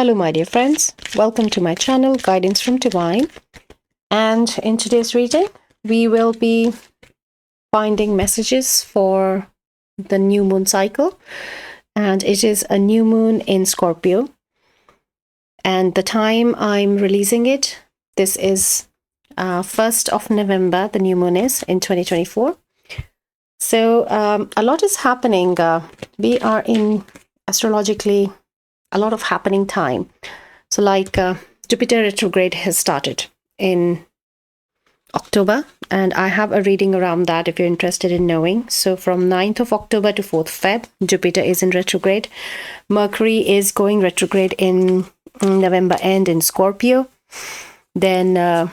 Hello, my dear friends. Welcome to my channel, Guidance from Divine. And in today's reading, we will be finding messages for the new moon cycle. And it is a new moon in Scorpio. And the time I'm releasing it, this is 1st of November, the new moon is in 2024. So a lot is happening. We are in astrologically a lot of happening time. So like Jupiter retrograde has started in October, and I have a reading around that if you're interested in knowing. So from 9th of October to 4th Feb, Jupiter is in retrograde. Mercury is going retrograde in November end in Scorpio. Then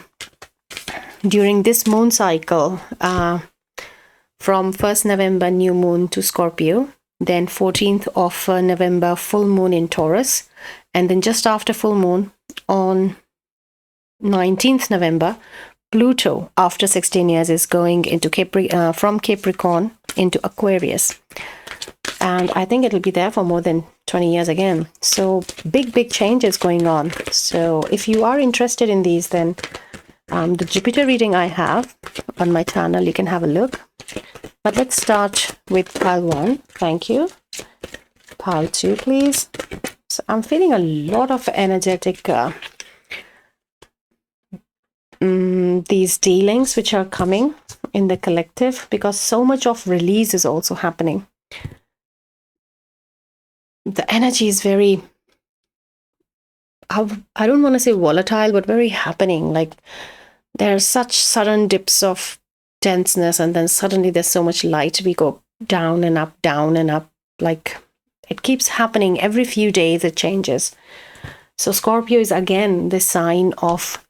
during this moon cycle, from 1st November new moon to Scorpio, then 14th of November full moon in Taurus, and then just after full moon on 19th November, Pluto after 16 years is going into from Capricorn into Aquarius, and I think it'll be there for more than 20 years again. So big changes going on. So if you are interested in these, then the Jupiter reading I have on my channel, you can have a look. But let's start with pile 1. Thank you. Pile 2, please. So I'm feeling a lot of energetic these dealings which are coming in the collective, because so much of release is also happening. The energy is very, I don't want to say volatile, but very happening. Like there are such sudden dips of tenseness, and then suddenly there's so much light. We go down and up, like it keeps happening every few days. It changes. So Scorpio is again the sign of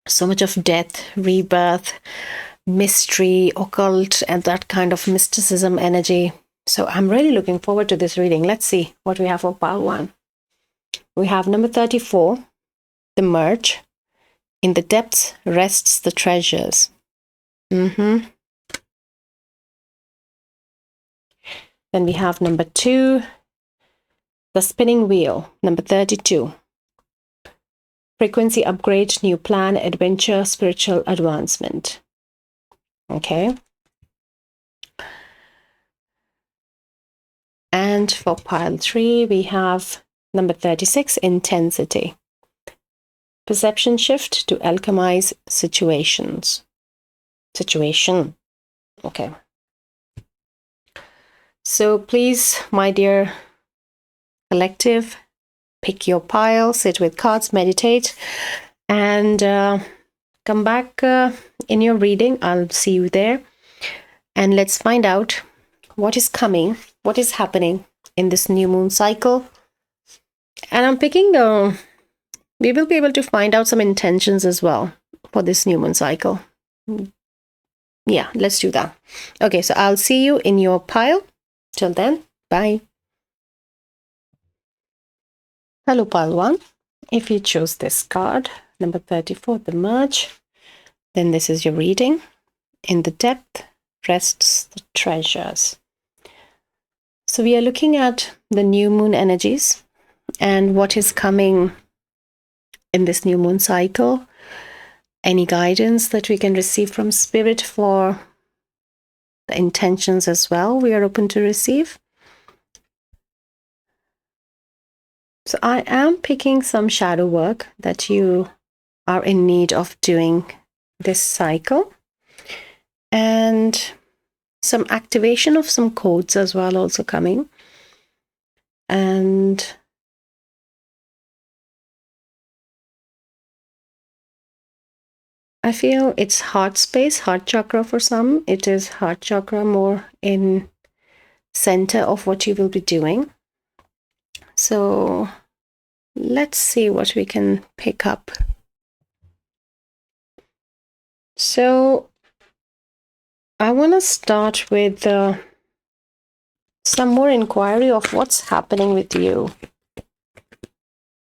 so much of death, rebirth, mystery, occult, and that kind of mysticism energy. So I'm really looking forward to this reading. Let's see what we have for pile 1. We have number 34, the merge. In the depths rests the treasures. Then we have number 2, the spinning wheel, number 32. Frequency upgrade, new plan, adventure, spiritual advancement. Okay. And for pile 3, we have number 36, intensity. Perception shift to alchemize situations. Situation. Okay. So please, my dear collective, pick your pile, sit with cards, meditate, and come back in your reading. I'll see you there. And let's find out what is coming, what is happening in this new moon cycle. And I'm picking, we will be able to find out some intentions as well for this new moon cycle. Yeah, let's do that. Okay, so I'll see you in your pile. Till then, bye. Hello, pile 1. If you chose this card, number 34, the merge, then this is your reading. In the depth rests the treasures. So we are looking at the new moon energies and what is coming in this new moon cycle. Any guidance that we can receive from Spirit for the intentions as well, we are open to receive. So I am picking some shadow work that you are in need of doing this cycle, and some activation of some codes as well also coming. And I feel it's heart space, heart chakra for some. It is heart chakra more in center of what you will be doing. So let's see what we can pick up. So I want to start with some more inquiry of what's happening with you.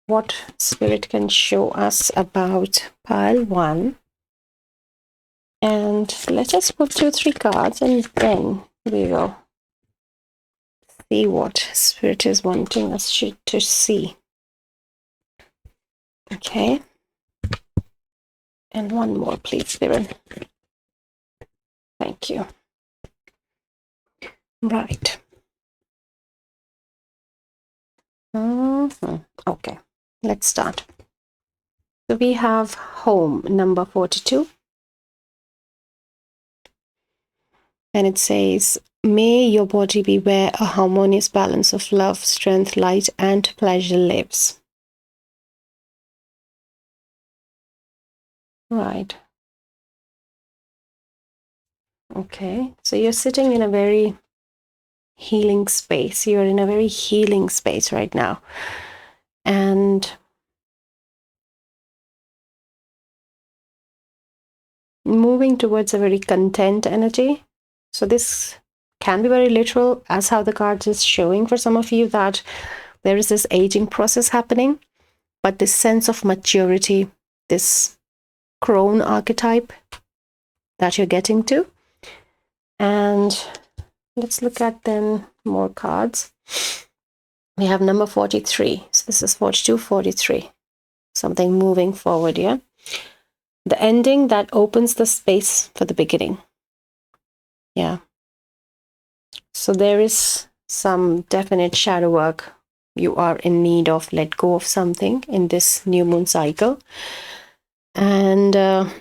What Spirit can show us about pile 1. And let us put 2-3 cards, and then we will see what Spirit is wanting us to see. Okay. And one more, please, Spirit. Thank you. Right. Okay, let's start. So we have home, number 42. And it says, may your body be where a harmonious balance of love, strength, light, and pleasure lives. Right. Okay. So you're sitting in a very healing space. You're in a very healing space right now. And moving towards a very content energy. So this can be very literal, as how the cards is showing for some of you, that there is this aging process happening, but this sense of maturity, this crone archetype that you're getting to. And let's look at then more cards. We have number 43. So this is 42, 43. Something moving forward here. The ending that opens the space for the beginning. Yeah. So there is some definite shadow work you are in need of. Let go of something in this new moon cycle. And the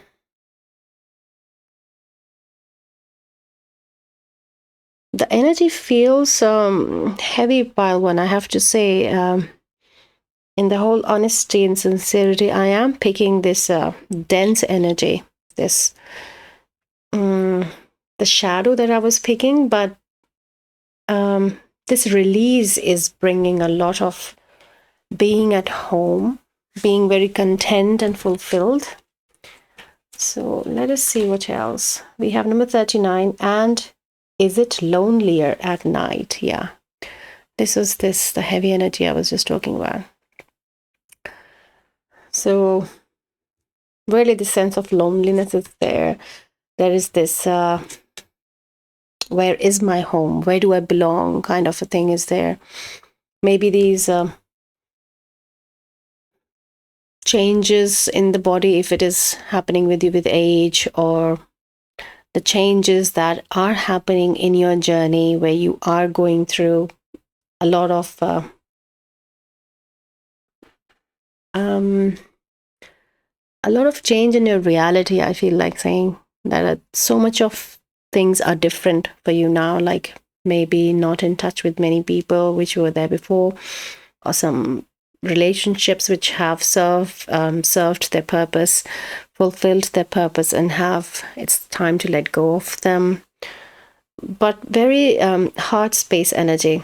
energy feels heavy, pile one, I have to say. In the whole honesty and sincerity, I am picking this dense energy, this the shadow that I was picking, but this release is bringing a lot of being at home, being very content and fulfilled. So let us see what else. We have number 39, and is it lonelier at night? Yeah. This was the heavy energy I was just talking about. So really the sense of loneliness is there. There is this where is my home? Where do I belong? Kind of a thing is there. Maybe these changes in the body, if it is happening with you with age, or the changes that are happening in your journey where you are going through a lot of change in your reality. I feel like saying that so much of things are different for you now, like maybe not in touch with many people which were there before, or some relationships which have served their purpose, fulfilled their purpose, and it's time to let go of them. But very heart space energy.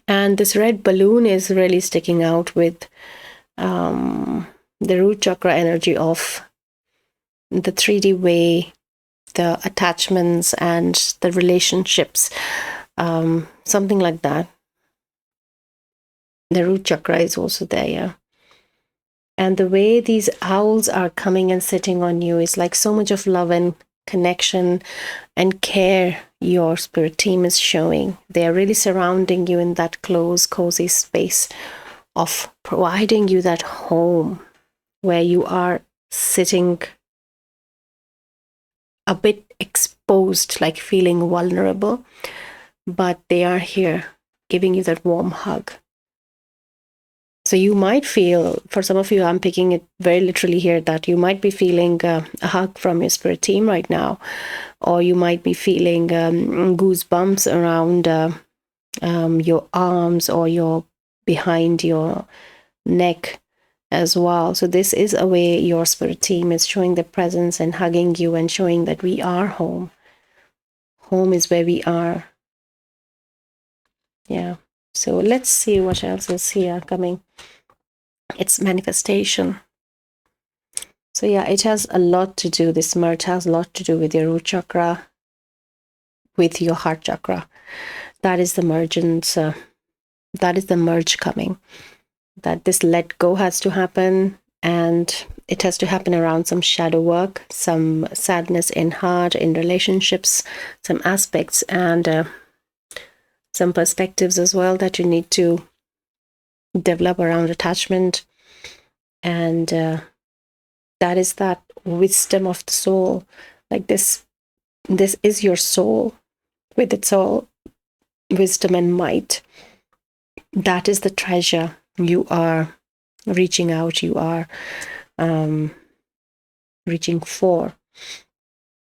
And this red balloon is really sticking out with the root chakra energy of the 3D way, the attachments and the relationships, something like that. The root chakra is also there, yeah. And the way these owls are coming and sitting on you is like so much of love and connection and care your spirit team is showing. They are really surrounding you in that close, cozy space of providing you that home where you are sitting a bit exposed, like feeling vulnerable, but they are here giving you that warm hug. So you might feel, for some of you, I'm picking it very literally here, that you might be feeling a hug from your spirit team right now, or you might be feeling goosebumps around your arms or your behind your neck as well. So this is a way your spirit team is showing their presence and hugging you and showing that we are home. Home is where we are. Yeah. So let's see what else is here coming. It's manifestation. So yeah, it has a lot to do, this merge has a lot to do with your root chakra, with your heart chakra. That is the mergence, that is the merge coming. That this let go has to happen, and it has to happen around some shadow work, some sadness in heart, in relationships, some aspects, and some perspectives as well that you need to develop around attachment. And that is that wisdom of the soul. Like this is your soul with its all wisdom and might. That is the treasure you are reaching out, you are reaching for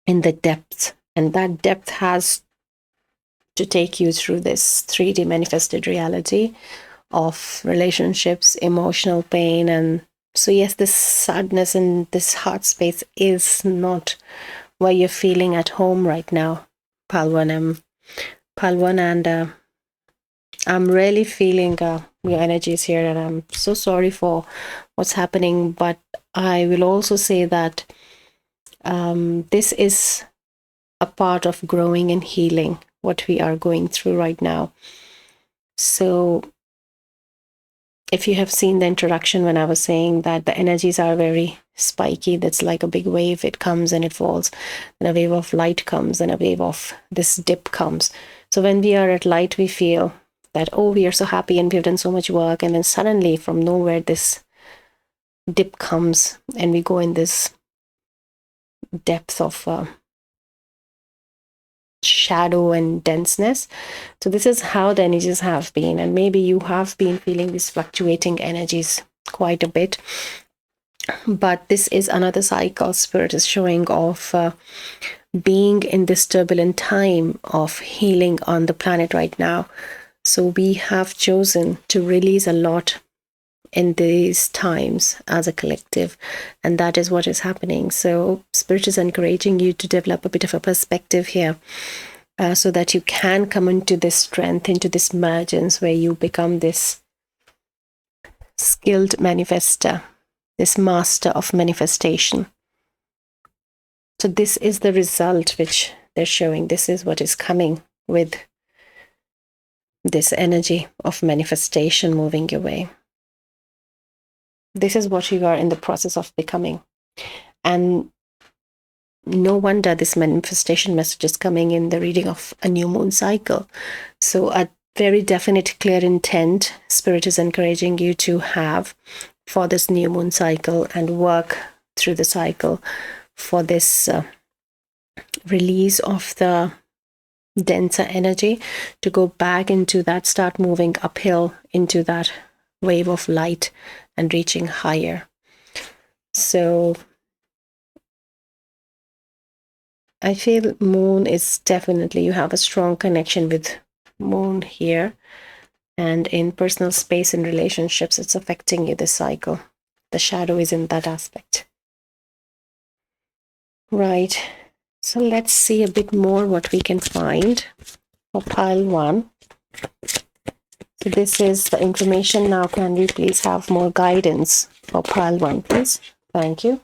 in the depth. And that depth has to take you through this 3D manifested reality of relationships, emotional pain. And so, yes, this sadness and this heart space is not where you're feeling at home right now, Palwan. And I'm really feeling your energies here, and I'm so sorry for what's happening. But I will also say that this is a part of growing and healing what we are going through right now. So if you have seen the introduction when I was saying that the energies are very spiky, that's like a big wave. It comes and it falls, and a wave of light comes, and a wave of this dip comes. So when we are at light, we feel that, oh, we are so happy and we've done so much work, and then suddenly from nowhere this dip comes and we go in this depth of shadow and denseness. So this is how the energies have been, and maybe you have been feeling these fluctuating energies quite a bit, but this is another cycle Spirit is showing of being in this turbulent time of healing on the planet right now. So we have chosen to release a lot in these times as a collective, and that is what is happening. So Spirit is encouraging you to develop a bit of a perspective here, so that you can come into this strength, into this emergence where you become this skilled manifester, this master of manifestation. So this is the result which they're showing. This is what is coming with this energy of manifestation moving your way. This is what you are in the process of becoming. And no wonder this manifestation message is coming in the reading of a new moon cycle. So a very definite, clear intent Spirit is encouraging you to have for this new moon cycle, and work through the cycle for this release of the denser energy, to go back into that, start moving uphill into that wave of light and reaching higher. So I feel moon is definitely, you have a strong connection with moon here, and in personal space and relationships it's affecting you, this cycle. The shadow is in that aspect. Right, so let's see a bit more what we can find for pile 1. So this is the information. Now can we please have more guidance for pile 1, please? Thank you.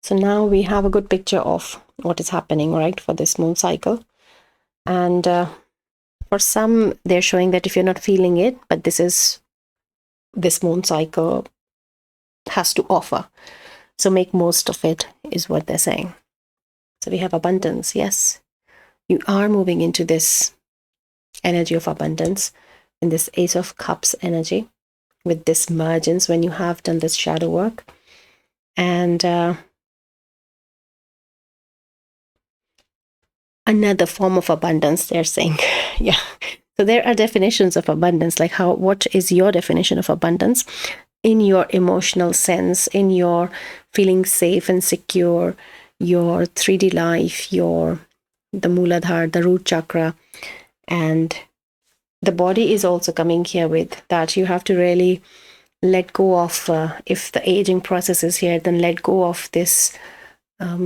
So now we have a good picture of what is happening, right, for this moon cycle. And for some, they're showing that if you're not feeling it, but this moon cycle has to offer. So make most of it, is what they're saying. So we have abundance. Yes, you are moving into this energy of abundance, in this Ace of Cups energy, with this emergence when you have done this shadow work. And another form of abundance, they're saying. Yeah. So there are definitions of abundance, like what is your definition of abundance in your emotional sense, in your feeling safe and secure, your 3D life, the Muladhara, the root chakra. And the body is also coming here with that. You have to really let go of, if the aging process is here, then let go of this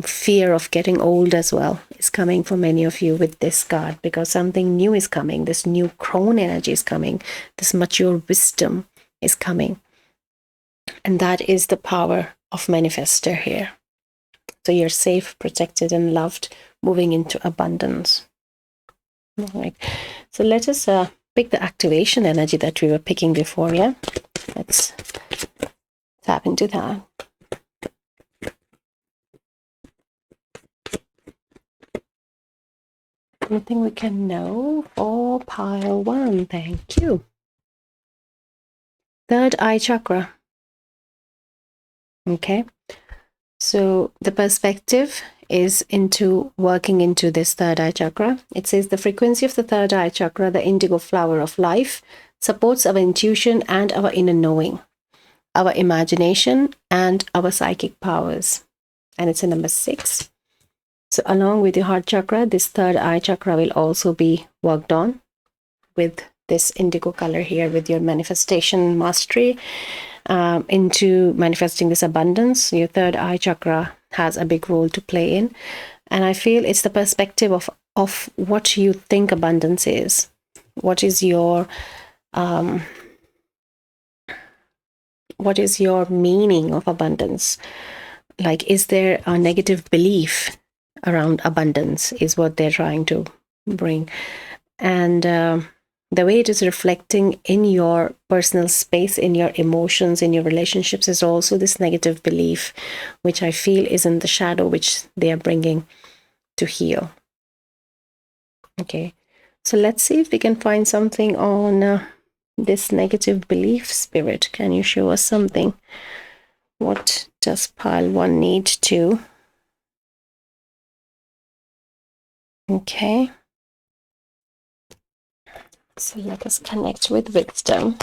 fear of getting old as well. Is coming for many of you with this card, because something new is coming. This new crone energy is coming. This mature wisdom is coming. And that is the power of manifester here. So you're safe, protected, and loved, moving into abundance. All right. So let us pick the activation energy that we were picking before. Yeah. Let's tap into that. Anything we can know for pile 1? Thank you. Third eye chakra. Okay. So the perspective is into working into this third eye chakra. It says the frequency of the third eye chakra, the indigo flower of life, supports our intuition and our inner knowing, our imagination and our psychic powers. And it's in number 6. So along with your heart chakra, this third eye chakra will also be worked on with this indigo color here, with your manifestation mastery into manifesting this abundance. Your third eye chakra has a big role to play in. And I feel it's the perspective of what you think abundance is. What is your meaning of abundance? Like, is there a negative belief around abundance is what they're trying to bring. And the way it is reflecting in your personal space, in your emotions, in your relationships, is also this negative belief, which I feel is in the shadow, which they are bringing to heal. Okay, so let's see if we can find something on this negative belief, Spirit. Can you show us something? What does pile 1 need to? Okay. So let us connect with wisdom.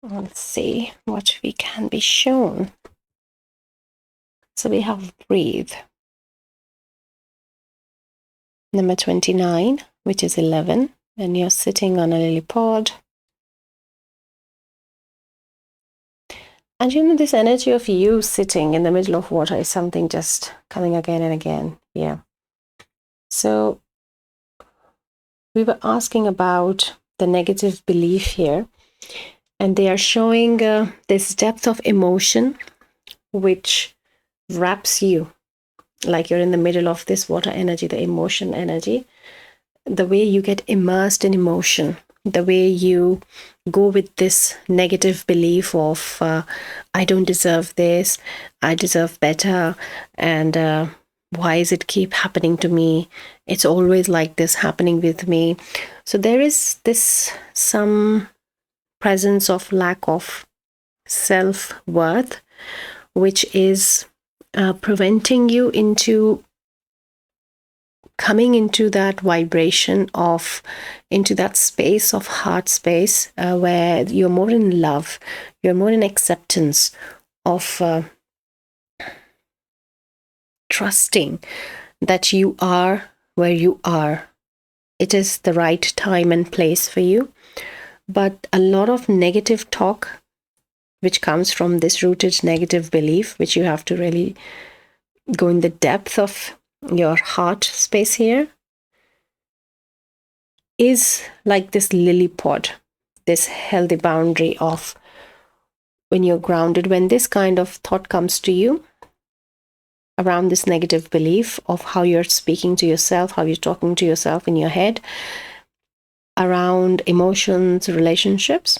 Let's see what we can be shown. So we have breathe. Number 29, which is 11, and you're sitting on a lily pod. And you know, this energy of you sitting in the middle of water is something just coming again and again. Yeah. So we were asking about the negative belief here, and they are showing this depth of emotion which wraps you, like you're in the middle of this water energy, the emotion energy, the way you get immersed in emotion, the way you go with this negative belief of I don't deserve this, I deserve better, and why is it keep happening to me? It's always like this happening with me. So there is this some presence of lack of self-worth, which is preventing you into coming into that vibration of, into that space of heart space where you're more in love, you're more in acceptance of trusting that you are where you are. It is the right time and place for you. But a lot of negative talk, which comes from this rooted negative belief, which you have to really go in the depth of your heart space here, is like this lily pod, this healthy boundary of when you're grounded, when this kind of thought comes to you around this negative belief of how you're speaking to yourself, how you're talking to yourself in your head, around emotions, relationships,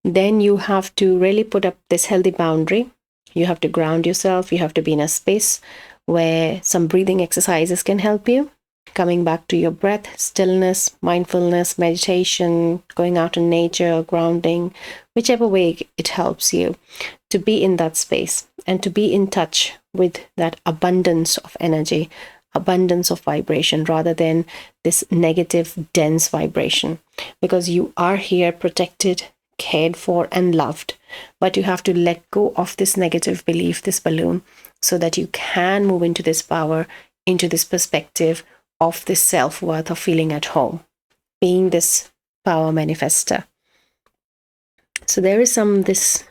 then you have to really put up this healthy boundary. You have to ground yourself. You have to be in a space where some breathing exercises can help you. Coming back to your breath, stillness, mindfulness, meditation, going out in nature, grounding, whichever way it helps you to be in that space and to be in touch with that abundance of energy, abundance of vibration, rather than this negative, dense vibration. Because you are here protected, cared for, and loved. But you have to let go of this negative belief, this balloon, so that you can move into this power, into this perspective of this self-worth, of feeling at home, being this power manifester. So there is some this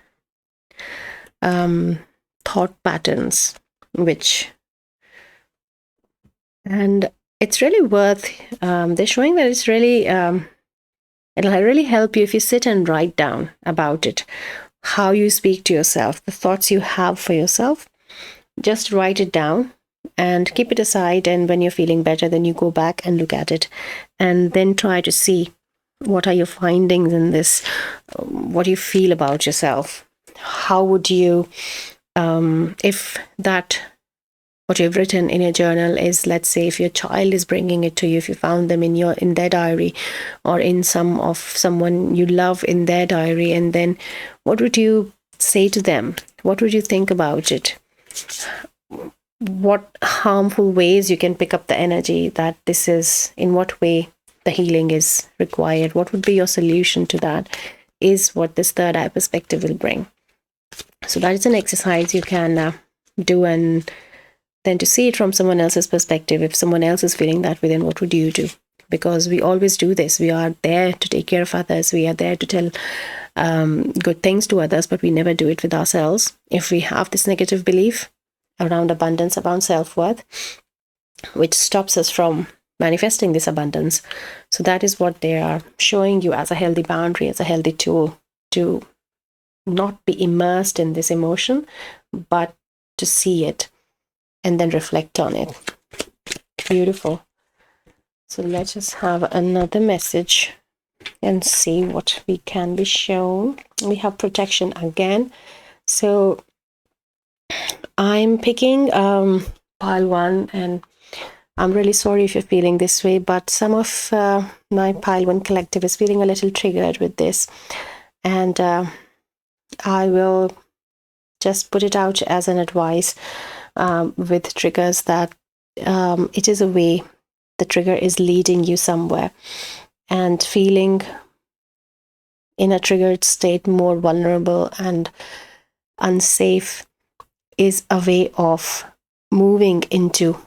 thought patterns which, and it's really worth, they're showing that it's really it'll really help you if you sit and write down about it, how you speak to yourself, the thoughts you have for yourself. Just write it down and keep it aside, and when you're feeling better, then you go back and look at it and then try to see what are your findings in this, what do you feel about yourself, how would you, if that what you've written in your journal is, let's say, if your child is bringing it to you, if you found them in their diary, or in someone you love in their diary, and then what would you say to them? What would you think about it? What harmful ways you can pick up the energy that this is, in what way the healing is required? What would be your solution to that? Is what this third eye perspective will bring. So that is an exercise you can do, and then to see it from someone else's perspective. If someone else is feeling that way, then what would you do? Because we always do this. We are there to take care of others. We are there to tell good things to others, but we never do it with ourselves. If we have this negative belief around abundance, around self-worth, which stops us from manifesting this abundance. So that is what they are showing you as a healthy boundary, as a healthy tool to not be immersed in this emotion, but to see it and then reflect on it. Beautiful. So let's just have another message and see what we can be shown. We have protection again. So I'm picking pile 1, and I'm really sorry if you're feeling this way, but some of my pile 1 collective is feeling a little triggered with this. And I will just put it out as an advice with triggers that it is a way the trigger is leading you somewhere, and feeling in a triggered state more vulnerable and unsafe is a way of moving into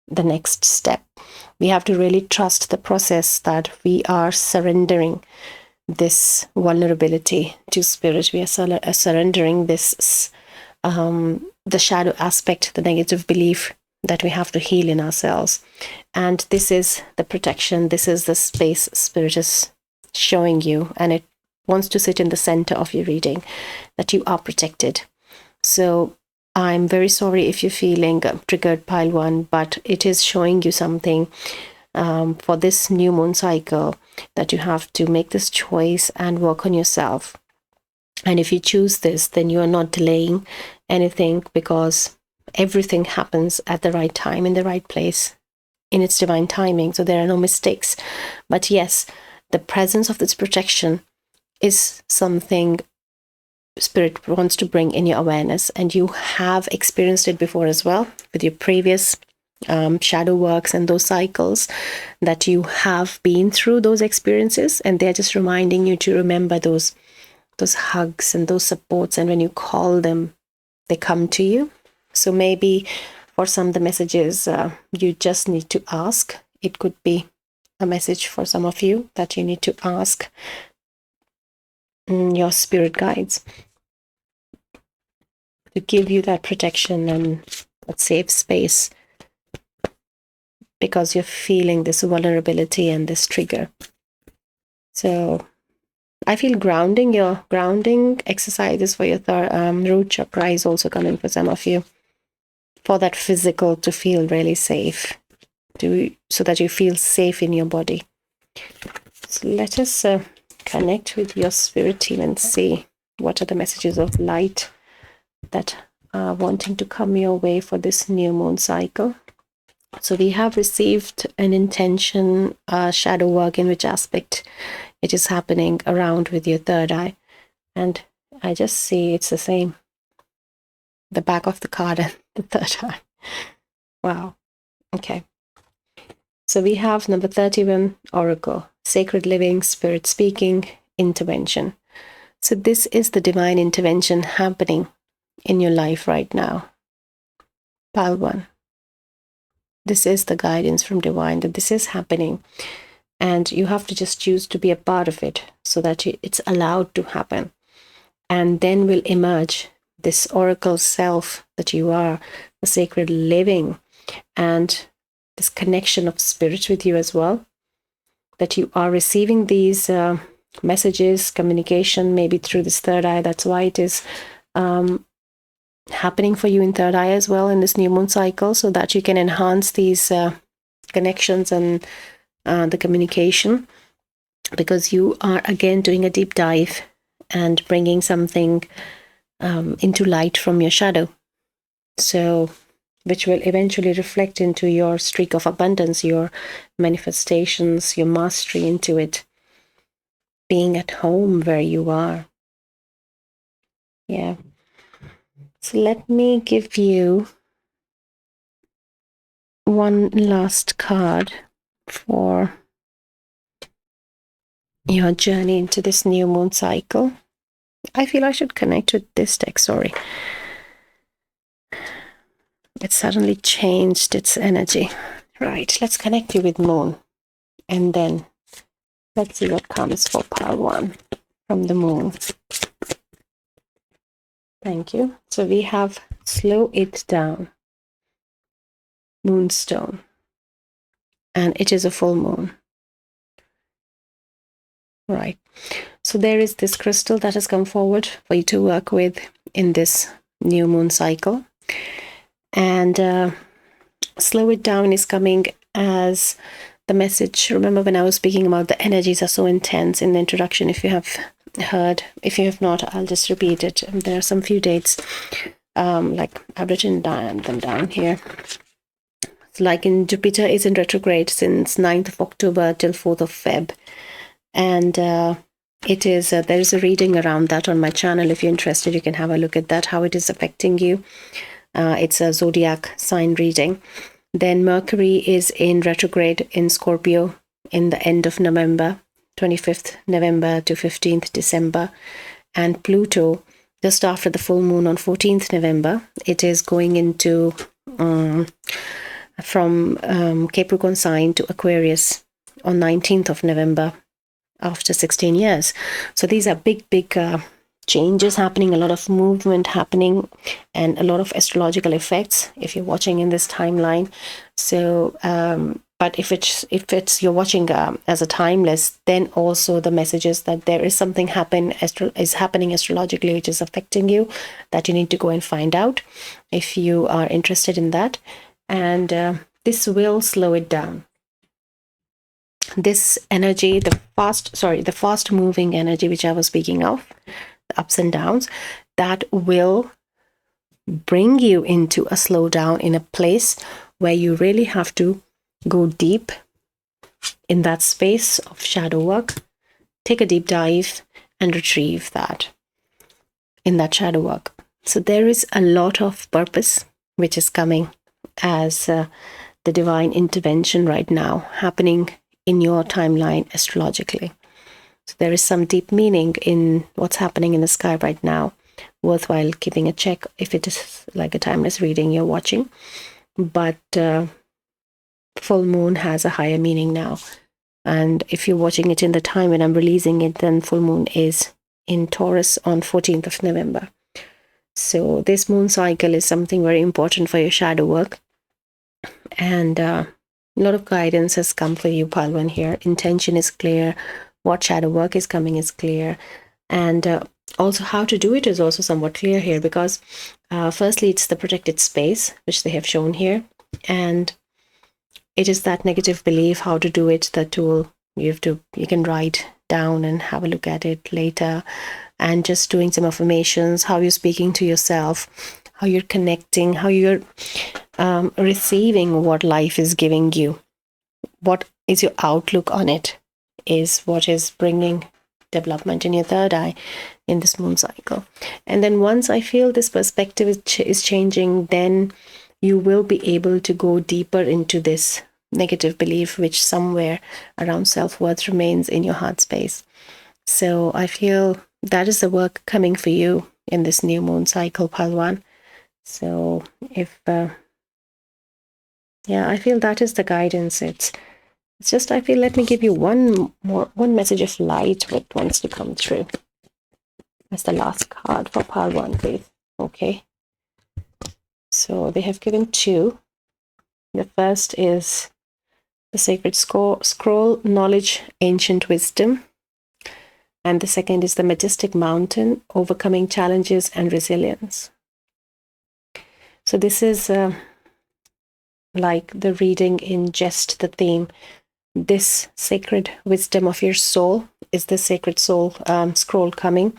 the next step. We have to really trust the process, that we are surrendering this vulnerability to spirit. We are surrendering this the shadow aspect, the negative belief that we have to heal in ourselves. And this is the protection. This is the space spirit is showing you, and it wants to sit in the center of your reading, that you are protected. So I'm very sorry if you're feeling triggered pile 1, but it is showing you something for this new moon cycle, that you have to make this choice and work on yourself. And if you choose this, then you are not delaying anything, because everything happens at the right time, in the right place, in its divine timing. So there are no mistakes. But yes, the presence of this protection is something spirit wants to bring in your awareness, and you have experienced it before as well with your previous shadow works and those cycles, that you have been through those experiences, and they're just reminding you to remember those hugs and those supports, and when you call them, they come to you. So maybe for some of the messages you just need to ask. It could be a message for some of you that you need to ask your spirit guides to give you that protection and that safe space, because you're feeling this vulnerability and this trigger. So I feel your grounding exercises for your root chakra is also coming for some of you, for that physical to feel really safe, so that you feel safe in your body. So let us connect with your spirit team and see what are the messages of light that are wanting to come your way for this new moon cycle. So we have received an intention, shadow work, in which aspect it is happening around with your third eye. And I just see it's the same. The back of the card and the third eye. Wow. Okay. So we have number 31, Oracle, Sacred Living, Spirit Speaking, Intervention. So this is the divine intervention happening in your life right now. Pile 1. This is the guidance from divine, that this is happening, and you have to just choose to be a part of it, so that it's allowed to happen. And then will emerge this oracle self that you are, the sacred living, and this connection of spirit with you as well, that you are receiving these messages, communication, maybe through this third eye. That's why it is happening for you in third eye as well in this new moon cycle, so that you can enhance these connections and the communication, because you are again doing a deep dive and bringing something into light from your shadow, so which will eventually reflect into your streak of abundance, your manifestations, your mastery into it, being at home where you are. Yeah. So let me give you one last card for your journey into this new moon cycle. I feel I should connect with this deck, sorry. It suddenly changed its energy. Right, let's connect you with moon. And then let's see what comes for pile 1 from the moon. Thank you. So we have slow it down. Moonstone. And it is a full moon. Right. So there is this crystal that has come forward for you to work with in this new moon cycle. And slow it down is coming as the message. Remember when I was speaking about the energies are so intense in the introduction, if you have heard, if you have not, I'll just repeat it. There are some few dates, like I've written them down here. Like in Jupiter is in retrograde since 9th of October till 4th of Feb. And it is there is a reading around that on my channel. If you're interested, you can have a look at that, how it is affecting you. It's a zodiac sign reading. Then Mercury is in retrograde in Scorpio in the end of November, 25th November to 15th December. And Pluto, just after the full moon on 14th November, it is going into from Capricorn sign to Aquarius on 19th of November after 16 years. So these are big changes happening, a lot of movement happening, and a lot of astrological effects if you're watching in this timeline. So but if it's you're watching as a timeless, then also the messages that there is something is happening astrologically which is affecting you, that you need to go and find out if you are interested in that. And this will slow it down. This energy, the fast moving energy which I was speaking of, the ups and downs, that will bring you into a slowdown in a place where you really have to go deep in that space of shadow work, take a deep dive and retrieve that in that shadow work. So there is a lot of purpose which is coming as the divine intervention right now happening in your timeline astrologically. So there is some deep meaning in what's happening in the sky right now, worthwhile keeping a check if it is like a timeless reading you're watching. But full moon has a higher meaning now. And if you're watching it in the time when I'm releasing it, then full moon is in Taurus on 14th of November. So this moon cycle is something very important for your shadow work. And a lot of guidance has come for you, Palwan, here. Intention is clear. What shadow work is coming is clear. And also how to do it is also somewhat clear here, because firstly, it's the protected space, which they have shown here. And it is that negative belief, how to do it, the tool you can write down and have a look at it later. And just doing some affirmations, how you're speaking to yourself, how you're connecting, how you're receiving what life is giving you. What is your outlook on it is what is bringing development in your third eye in this moon cycle. And then once I feel this perspective is changing, then you will be able to go deeper into this negative belief, which somewhere around self-worth remains in your heart space. So I feel that is the work coming for you in this new moon cycle, Palwan. So if I feel that is the guidance. It's just, I feel, let me give you one message of light that wants to come through. That's the last card for Palwan, please. Okay. So they have given two. The first is the Sacred Scroll, Knowledge, Ancient Wisdom. And the second is the Majestic Mountain, Overcoming Challenges and Resilience. So this is like the reading in just the theme. This sacred wisdom of your soul is the Sacred Soul Scroll coming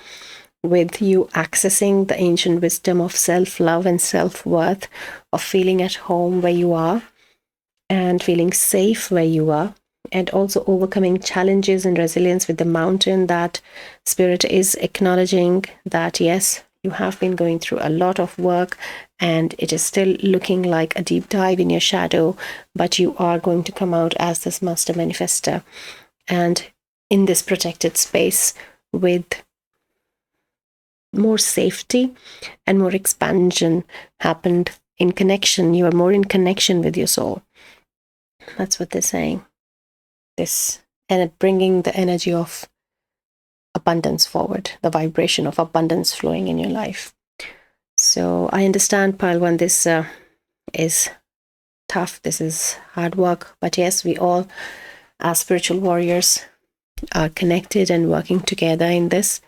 with you accessing the ancient wisdom of self-love and self-worth, of feeling at home where you are and feeling safe where you are, and also overcoming challenges and resilience with the mountain. That spirit is acknowledging that, yes, You have been going through a lot of work, and it is still looking like a deep dive in your shadow, but you are going to come out as this master manifester and in this protected space with more safety and more expansion happened in connection. You are more in connection with your soul. That's what they're saying. This, and bringing the energy of abundance forward, the vibration of abundance flowing in your life. So I understand, Pile 1, this is tough. This is hard work. But yes, we all, as spiritual warriors, are connected and working together in this.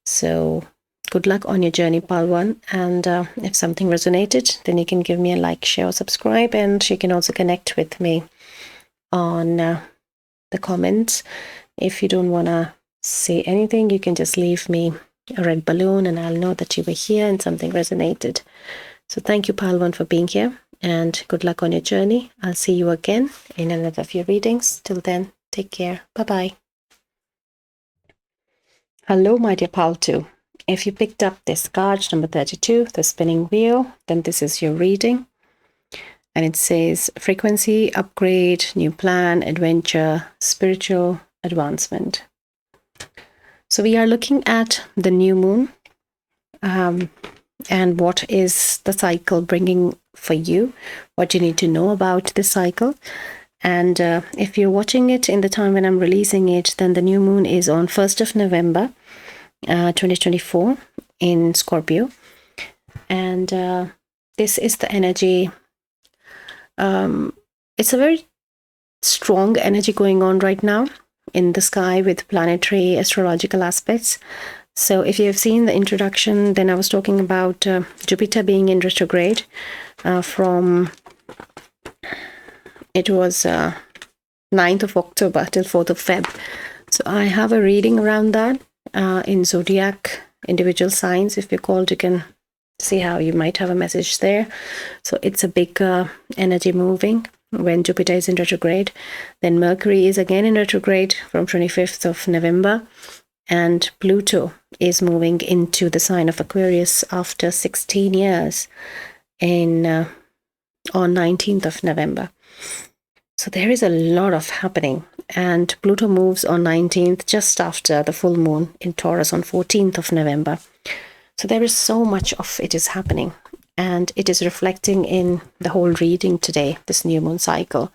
So good luck on your journey, Pile 1. And if something resonated, then you can give me a like, share, or subscribe. And you can also connect with me on the comments. If you don't want to say anything, you can just leave me a red balloon and I'll know that you were here and something resonated. So thank you, Pile 1, for being here, and good luck on your journey. I'll see you again in another of your readings. Till then, take care. Bye-bye. Hello, my dear Pile 2. If you picked up this card, number 32, the spinning wheel, then this is your reading. And it says frequency, upgrade, new plan, adventure, spiritual advancement. So we are looking at the new moon and what is the cycle bringing for you, what you need to know about this cycle. And if you're watching it in the time when I'm releasing it, then the new moon is on 1st of November, 2024 in Scorpio. And this is the energy. It's a very strong energy going on right now in the sky with planetary astrological aspects. So if you have seen the introduction, then I was talking about Jupiter being in retrograde from, it was 9th of October till 4th of Feb. So I have a reading around that in zodiac individual signs. If you're called, you can see how you might have a message there. So it's a big energy moving when Jupiter is in retrograde. Then Mercury is again in retrograde from 25th of November, and Pluto is moving into the sign of Aquarius after 16 years in on 19th of November. So there is a lot of happening, and Pluto moves on 19th just after the full moon in Taurus on 14th of November. So there is so much of it is happening, and it is reflecting in the whole reading today, this new moon cycle,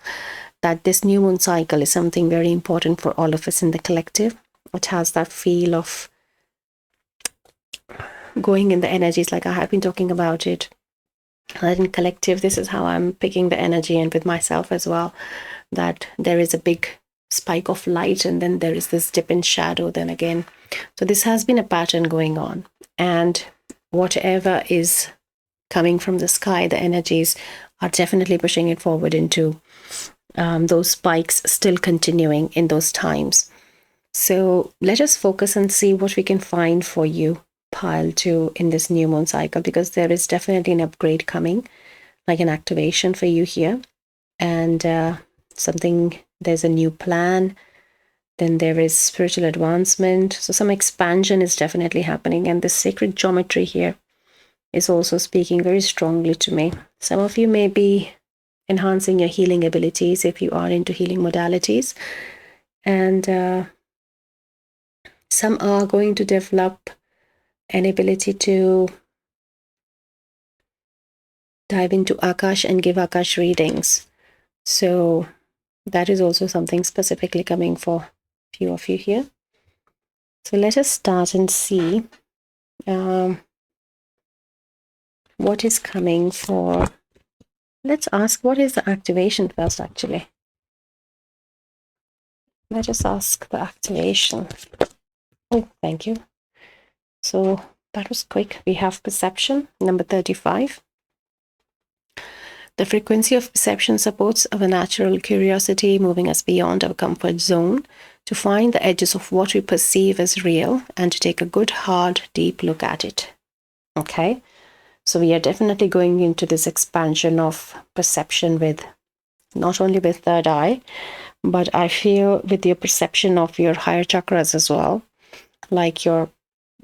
that this new moon cycle is something very important for all of us in the collective. It has that feel of going in the energies, like I have been talking about it. That in collective, this is how I'm picking the energy, and with myself as well, that there is a big spike of light and then there is this dip in shadow then again. So this has been a pattern going on, and whatever is coming from the sky, the energies are definitely pushing it forward into those spikes still continuing in those times. So let us focus and see what we can find for you, Pile 2, in this new moon cycle, because there is definitely an upgrade coming, like an activation for you here, and there's a new plan. Then there is spiritual advancement. So some expansion is definitely happening, and this sacred geometry here is also speaking very strongly to me. Some of you may be enhancing your healing abilities if you are into healing modalities, and some are going to develop an ability to dive into Akash and give Akash readings. So that is also something specifically coming for a few of you here. So let us start and see what is coming for. Let's ask, what is the activation first, actually? Let us ask the activation. Oh, thank you. So that was quick. We have perception, number 35. The frequency of perception supports our natural curiosity, moving us beyond our comfort zone to find the edges of what we perceive as real and to take a good, hard, deep look at it. Okay? So we are definitely going into this expansion of perception with, not only with third eye, but I feel with your perception of your higher chakras as well, like you're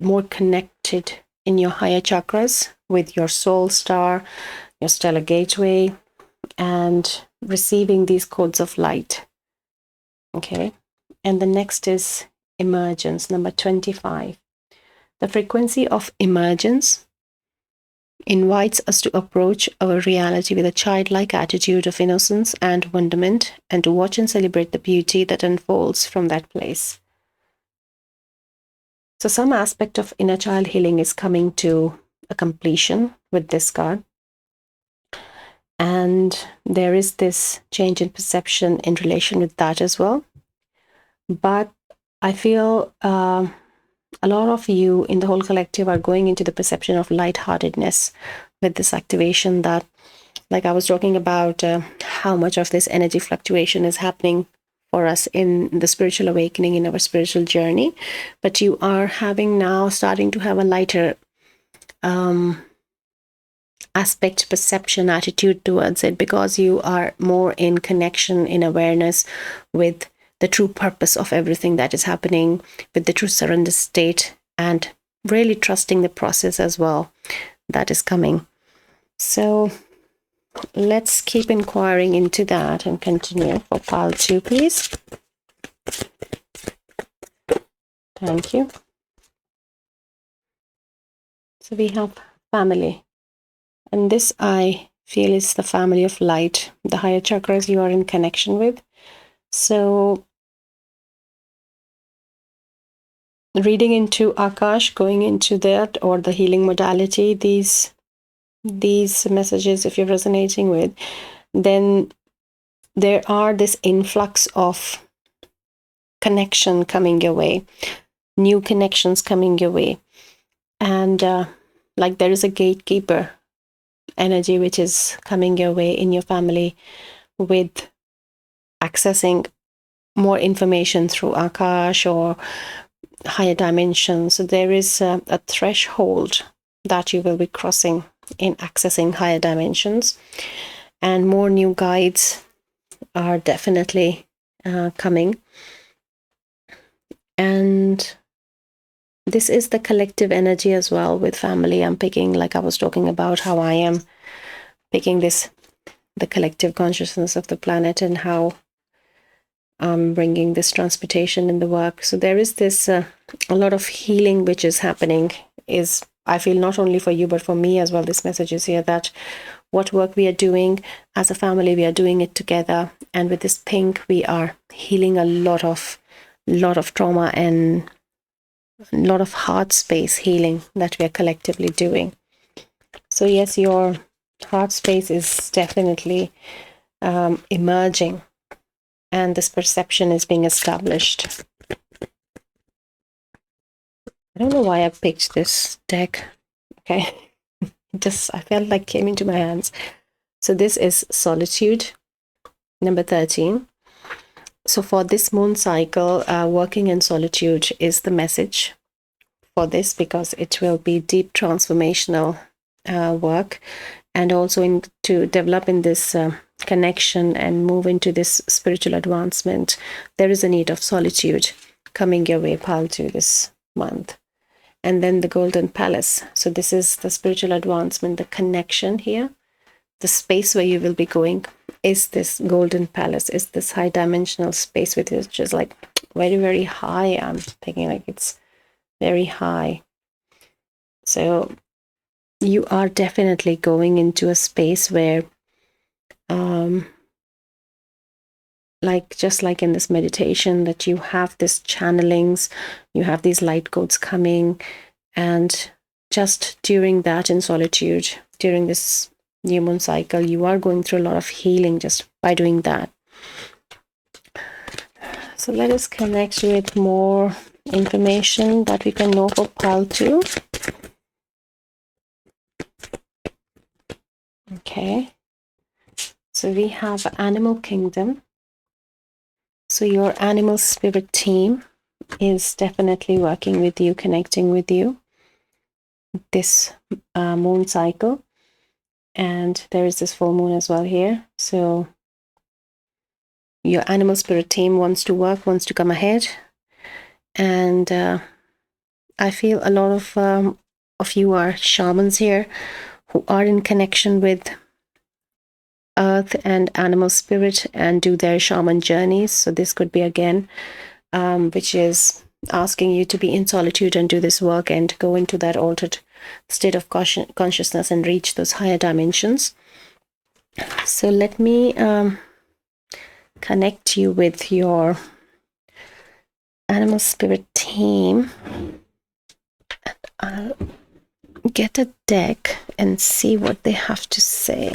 more connected in your higher chakras with your soul star, your stellar gateway, and receiving these codes of light. Okay. And the next is emergence, number 25. The frequency of emergence invites us to approach our reality with a childlike attitude of innocence and wonderment, and to watch and celebrate the beauty that unfolds from that place. So some aspect of inner child healing is coming to a completion with this card. And there is this change in perception in relation with that as well. But I feel a lot of you in the whole collective are going into the perception of lightheartedness with this activation, that, like I was talking about, how much of this energy fluctuation is happening for us in the spiritual awakening, in our spiritual journey. But you are having now starting to have a lighter aspect, perception, attitude towards it, because you are more in connection, in awareness with the true purpose of everything that is happening, with the true surrender state, and really trusting the process as well that is coming. So let's keep inquiring into that and continue for pile 2, please. Thank you. So we have family. And this, I feel, is the family of light, the higher chakras you are in connection with. So reading into Akash, going into that, or the healing modality, these messages, if you're resonating with, then there are this influx of connection coming your way, new connections coming your way. And like there is a gatekeeper energy which is coming your way in your family, with accessing more information through Akash or higher dimensions. So there is a threshold that you will be crossing in accessing higher dimensions, and more new guides are definitely coming. And this is the collective energy as well with family. I'm picking, like I was talking about, how I am picking this, the collective consciousness of the planet, and how I'm bringing this transmutation in the work. So there is this a lot of healing which is happening, is, I feel, not only for you but for me as well. This message is here that what work we are doing as a family, we are doing it together. And with this pink, we are healing a lot of trauma and a lot of heart space healing that we are collectively doing. So yes, your heart space is definitely emerging, and this perception is being established. I don't know why I picked this deck. Okay. Just, I felt like came into my hands. So this is Solitude, number 13. So for this moon cycle, working in solitude is the message for this, because it will be deep transformational work, and also to develop in this connection and move into this spiritual advancement. There is a need of solitude coming your way, pile 2, this month. And then the Golden Palace. So this is the spiritual advancement, the connection here. The space where you will be going is this Golden Palace, is this high dimensional space, which is just like very, very high. I'm thinking like it's very high. So you are definitely going into a space where, like just like in this meditation, that you have this channelings, you have these light codes coming, and just during that, in solitude, during this new moon cycle, you are going through a lot of healing just by doing that. So let us connect with more information that we can know for pile 2. Okay, so we have Animal Kingdom. So your animal spirit team is definitely working with you, connecting with you this moon cycle. And there is this full moon as well here. So your animal spirit team wants to work, wants to come ahead. And I feel a lot of of you are shamans here who are in connection with earth and animal spirit and do their shaman journeys. So this could be again, which is asking you to be in solitude and do this work and go into that altered state of consciousness and reach those higher dimensions. So let me connect you with your animal spirit team. I'll get a deck and see what they have to say.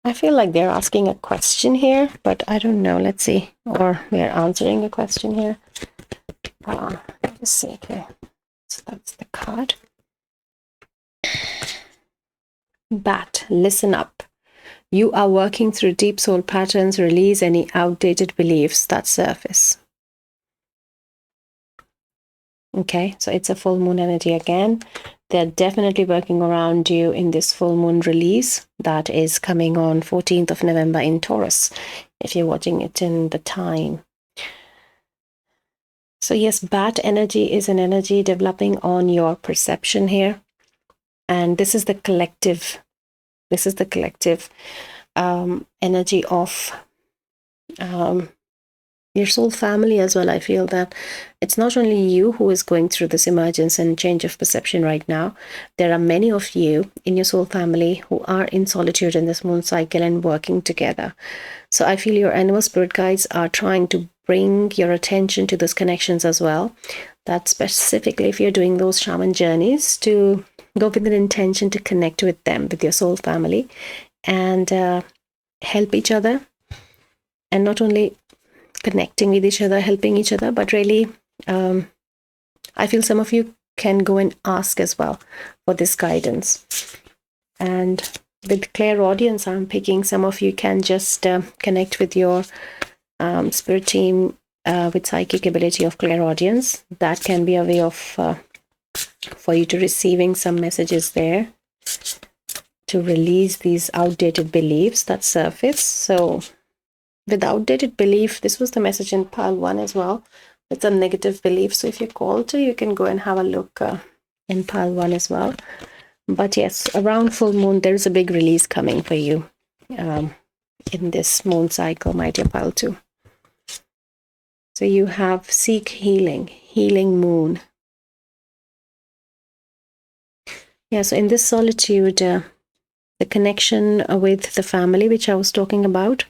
I feel like they're asking a question here, but I don't know. Let's see. Or they're answering a question here. Let's see. Okay. So that's the card. Bat, listen up. You are working through deep soul patterns. Release any outdated beliefs that surface. Okay, so it's a full moon energy again. They're definitely working around you in this full moon release that is coming on 14th of November in Taurus, if you're watching it in the time. So yes, bat energy is an energy developing on your perception here. And this is the collective. This is the collective energy of your soul family as well. I feel that it's not only you who is going through this emergence and change of perception right now. There are many of you in your soul family who are in solitude in this moon cycle and working together. So I feel your animal spirit guides are trying to bring your attention to those connections as well. That specifically if you're doing those shaman journeys, to go with an intention to connect with them, with your soul family, and help each other. And not only connecting with each other, helping each other, but really, I feel some of you can go and ask as well for this guidance. And with clairaudience, I'm picking some of you can just connect with your spirit team with psychic ability of clairaudience. That can be a way of for you to receiving some messages there to release these outdated beliefs that surface. So with outdated belief, this was the message in pile 1 as well. It's a negative belief. So if you're called to, you can go and have a look in pile 1 as well. But yes, around full moon, there's a big release coming for you in this moon cycle, my dear pile 2. So you have seek healing, healing moon. Yeah, so in this solitude, the connection with the family, which I was talking about,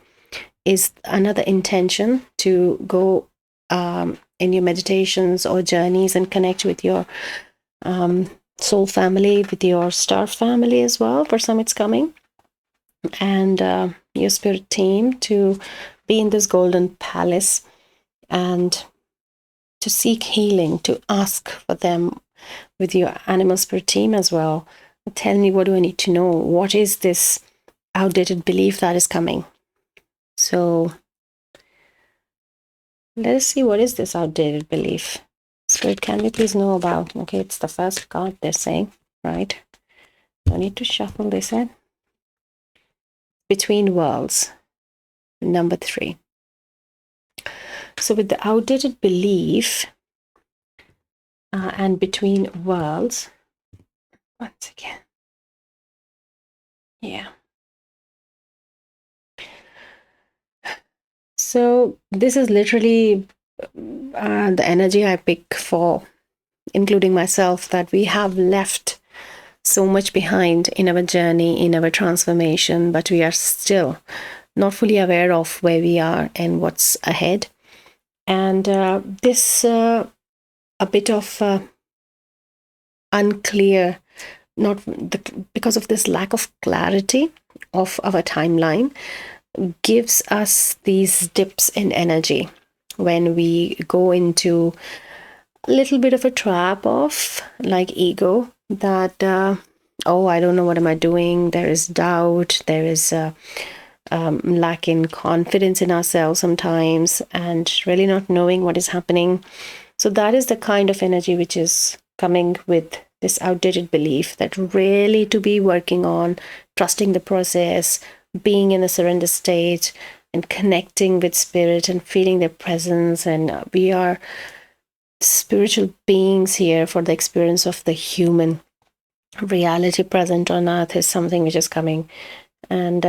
is another intention to go in your meditations or journeys and connect with your soul family, with your star family as well. For some, it's coming. And your spirit team to be in this golden palace and to seek healing, to ask for them with your animal spirit team as well. Tell me, what do I need to know? What is this outdated belief that is coming? So let us see, what is this outdated belief? Spirit, can we please know about? Okay, it's the first card they're saying, right? No need to shuffle, they said. Between worlds, number 3. So with the outdated belief and between worlds, once again, yeah. So this is literally the energy I pick for, including myself, that we have left so much behind in our journey, in our transformation, but we are still not fully aware of where we are and what's ahead. And this a bit of unclear, because of this lack of clarity of our timeline, gives us these dips in energy when we go into a little bit of a trap of like ego, that oh, I don't know, what am I doing? There is doubt, there is lack in confidence in ourselves sometimes, and really not knowing what is happening. So that is the kind of energy which is coming with this outdated belief, that really to be working on trusting the process, being in a surrender state and connecting with spirit and feeling their presence. And we are spiritual beings here for the experience of the human reality present on earth is something which is coming. And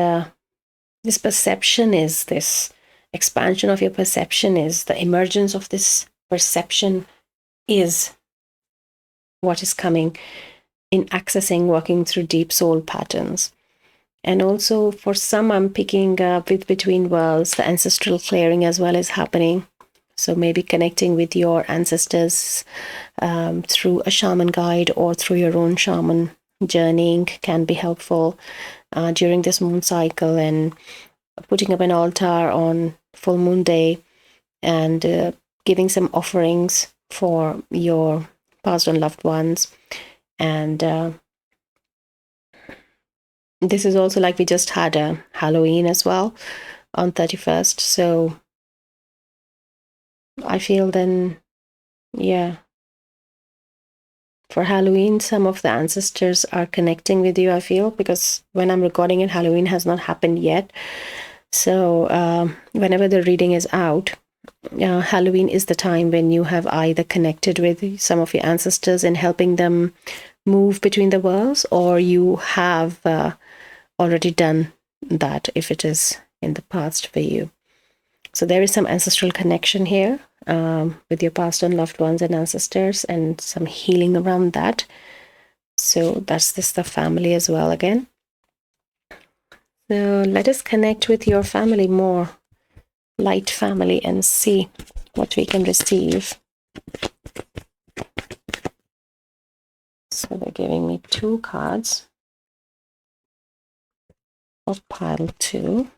this perception is this expansion of your perception, is the emergence of this perception, is what is coming in accessing, working through deep soul patterns. And also for some, I'm picking up with between worlds, the ancestral clearing as well is happening. So maybe connecting with your ancestors through a shaman guide or through your own shaman journeying can be helpful during this moon cycle, and putting up an altar on full moon day and giving some offerings for your passed on loved ones. And this is also like we just had a Halloween as well on 31st. So I feel then, yeah, for Halloween, some of the ancestors are connecting with you, I feel, because when I'm recording it, Halloween has not happened yet. So whenever the reading is out, Halloween is the time when you have either connected with some of your ancestors and helping them move between the worlds, or you have already done that if it is in the past for you. So there is some ancestral connection here with your past and loved ones and ancestors, and some healing around that. So that's the family as well again. So let us connect with your family more, light family, and see what we can receive. So they're giving me 2 cards of pile 2.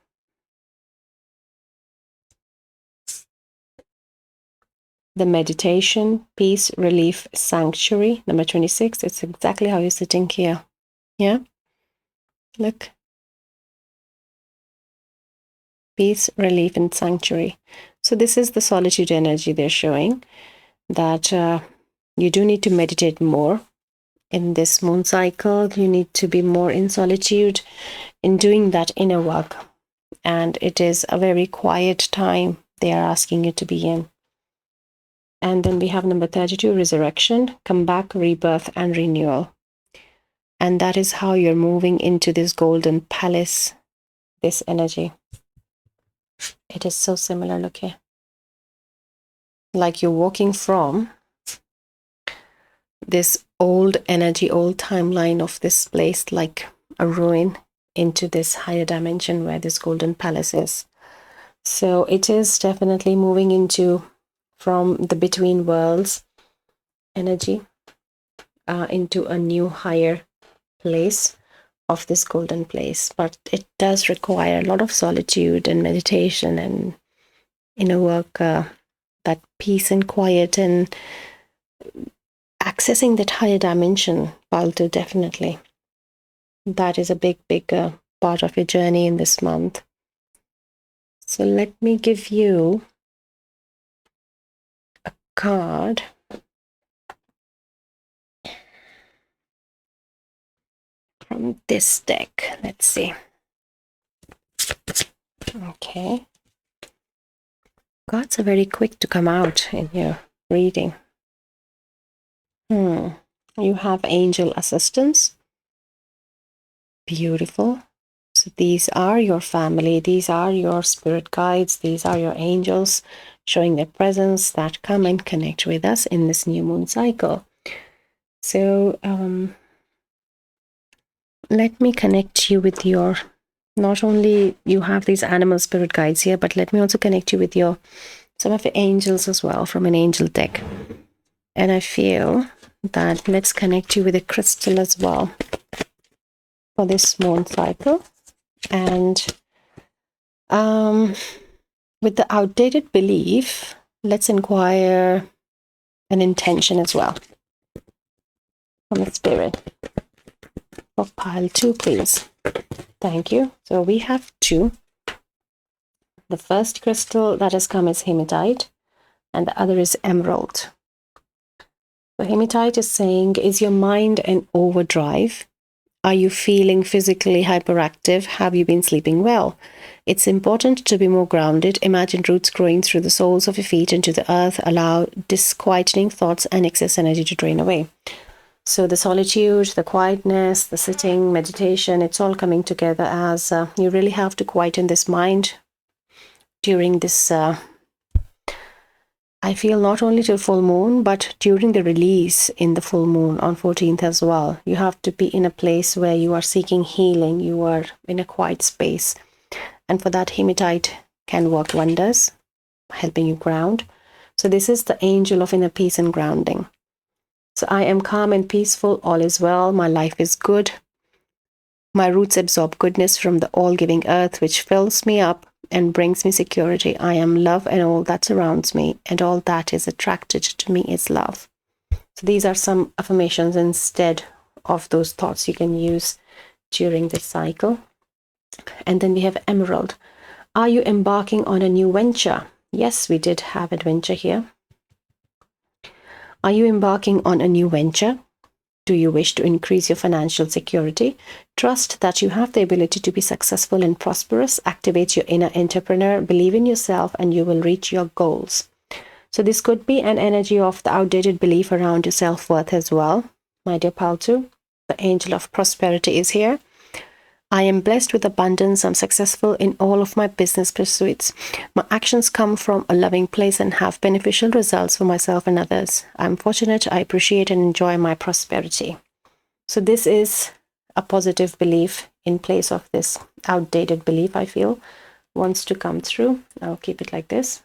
The meditation, peace, relief, sanctuary, number 26. It's exactly how you're sitting here. Yeah? Look. Peace, relief, and sanctuary. So this is the solitude energy they're showing, that you do need to meditate more in this moon cycle. You need to be more in solitude in doing that inner work. And it is a very quiet time they are asking you to be in. And then we have number 32, resurrection, come back, rebirth, and renewal. And that is how you're moving into this golden palace, this energy. It is so similar, look here. Like you're walking from this old energy, old timeline of this place, like a ruin, into this higher dimension where this golden palace is. So it is definitely moving into from the between worlds energy into a new higher place of this golden place. But it does require a lot of solitude and meditation and inner work, that peace and quiet and accessing that higher dimension, Paltu, definitely. That is a big part of your journey in this month. So let me give you a card from this deck. Let's see. Okay. Cards are very quick to come out in your reading. You have angel assistance. Beautiful. So these are your family. These are your spirit guides. These are your angels showing their presence that come and connect with us in this new moon cycle. So let me connect you with your, not only you have these animal spirit guides here, but let me also connect you with your, some of your angels as well from an angel deck. And I feel that let's connect you with a crystal as well for this moon cycle. And with the outdated belief, let's inquire an intention as well from the spirit. For pile 2, please. Thank you. So we have 2. The first crystal that has come is hematite, and the other is emerald. So hematite is saying, is your mind an overdrive? Are you feeling physically hyperactive? Have you been sleeping well? It's important to be more grounded. Imagine roots growing through the soles of your feet into the earth. Allow disquieting thoughts and excess energy to drain away. So the solitude, the quietness, the sitting, meditation, it's all coming together as you really have to quieten this mind during this, I feel, not only till full moon, but during the release in the full moon on 14th as well. You have to be in a place where you are seeking healing. You are in a quiet space. And for that, hematite can work wonders, helping you ground. So this is the angel of inner peace and grounding. So I am calm and peaceful, all is well, my life is good. My roots absorb goodness from the all-giving earth, which fills me up and brings me security. I am love and all that surrounds me, and all that is attracted to me is love. So these are some affirmations instead of those thoughts you can use during this cycle. And then we have emerald. Are you embarking on a new venture? Yes, we did have adventure here. Are you embarking on a new venture? Do you wish to increase your financial security? Trust that you have the ability to be successful and prosperous. Activate your inner entrepreneur. Believe in yourself and you will reach your goals. So this could be an energy of the outdated belief around your self-worth as well. My dear Paltu, the angel of prosperity is here. I am blessed with abundance. I'm successful in all of my business pursuits. My actions come from a loving place and have beneficial results for myself and others. I'm fortunate. I appreciate and enjoy my prosperity. So this is a positive belief in place of this outdated belief, I feel, wants to come through. I'll keep it like this.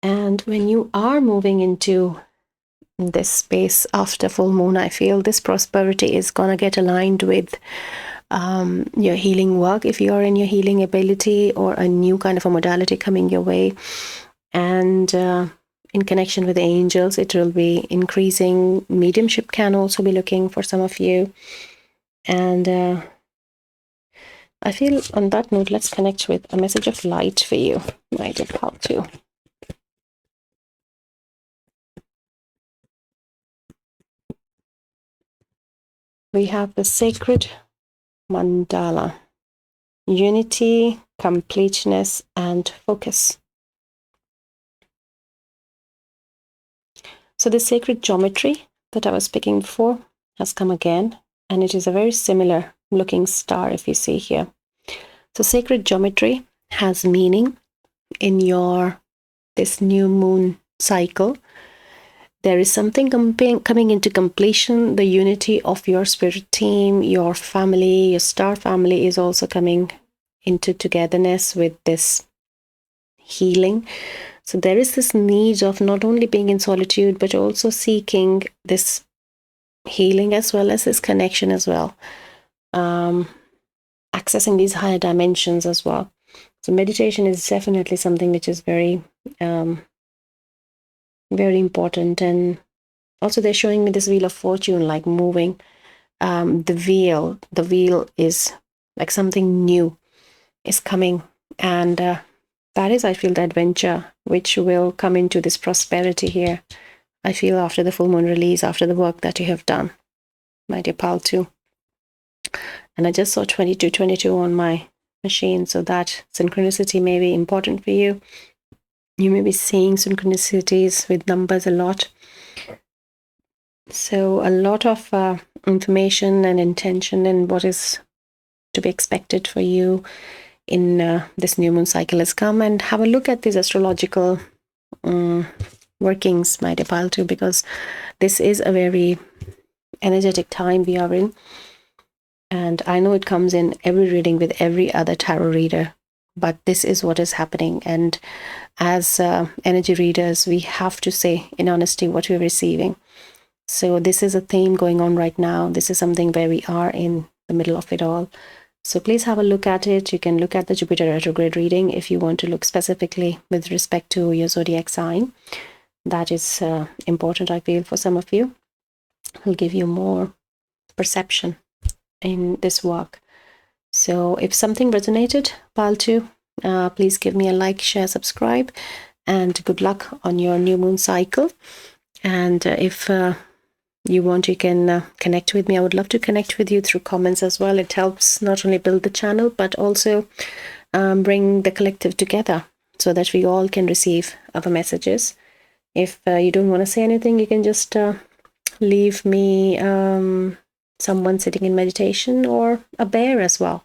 And when you are moving into this space after full moon, I feel this prosperity is going to get aligned with your healing work, if you're in your healing ability, or a new kind of a modality coming your way. And in connection with the angels, it will be increasing. Mediumship can also be looking for some of you. And I feel on that note, let's connect with a message of light for you, my dear Paltu. We have the sacred mandala, unity, completeness, and focus. So the sacred geometry that I was speaking before has come again, and it is a very similar looking star if you see here. So sacred geometry has meaning in this new moon cycle. There is something coming into completion. The unity of your spirit team, your family, your star family is also coming into togetherness with this healing. So there is this need of not only being in solitude, but also seeking this healing as well as this connection as well. Accessing these higher dimensions as well. So meditation is definitely something which is very very important. And also they're showing me this wheel of fortune like moving. The wheel is like something new is coming, and that is, I feel, the adventure which will come into this prosperity here, I feel, after the full moon release, after the work that you have done, my dear Paltu. And I just saw 2222 on my machine, so that synchronicity may be important for you. You may be seeing synchronicities with numbers a lot. So a lot of information and intention and what is to be expected for you in this new moon cycle has come. And have a look at these astrological workings, my dear Paltu, because this is a very energetic time we are in. And I know it comes in every reading with every other tarot reader, but this is what is happening. And as energy readers, we have to say in honesty what we're receiving. So this is a theme going on right now. This is something where we are in the middle of it all. So please have a look at it. You can look at the Jupiter retrograde reading if you want to look specifically with respect to your zodiac sign. That is important, I feel, for some of you. It'll give you more perception in this work. So if something resonated, Paltu, please give me a like, share, subscribe, and good luck on your new moon cycle. And if you want, you can connect with me. I would love to connect with you through comments as well. It helps not only build the channel, but also bring the collective together so that we all can receive other messages. If you don't want to say anything, you can just leave me someone sitting in meditation or a bear as well.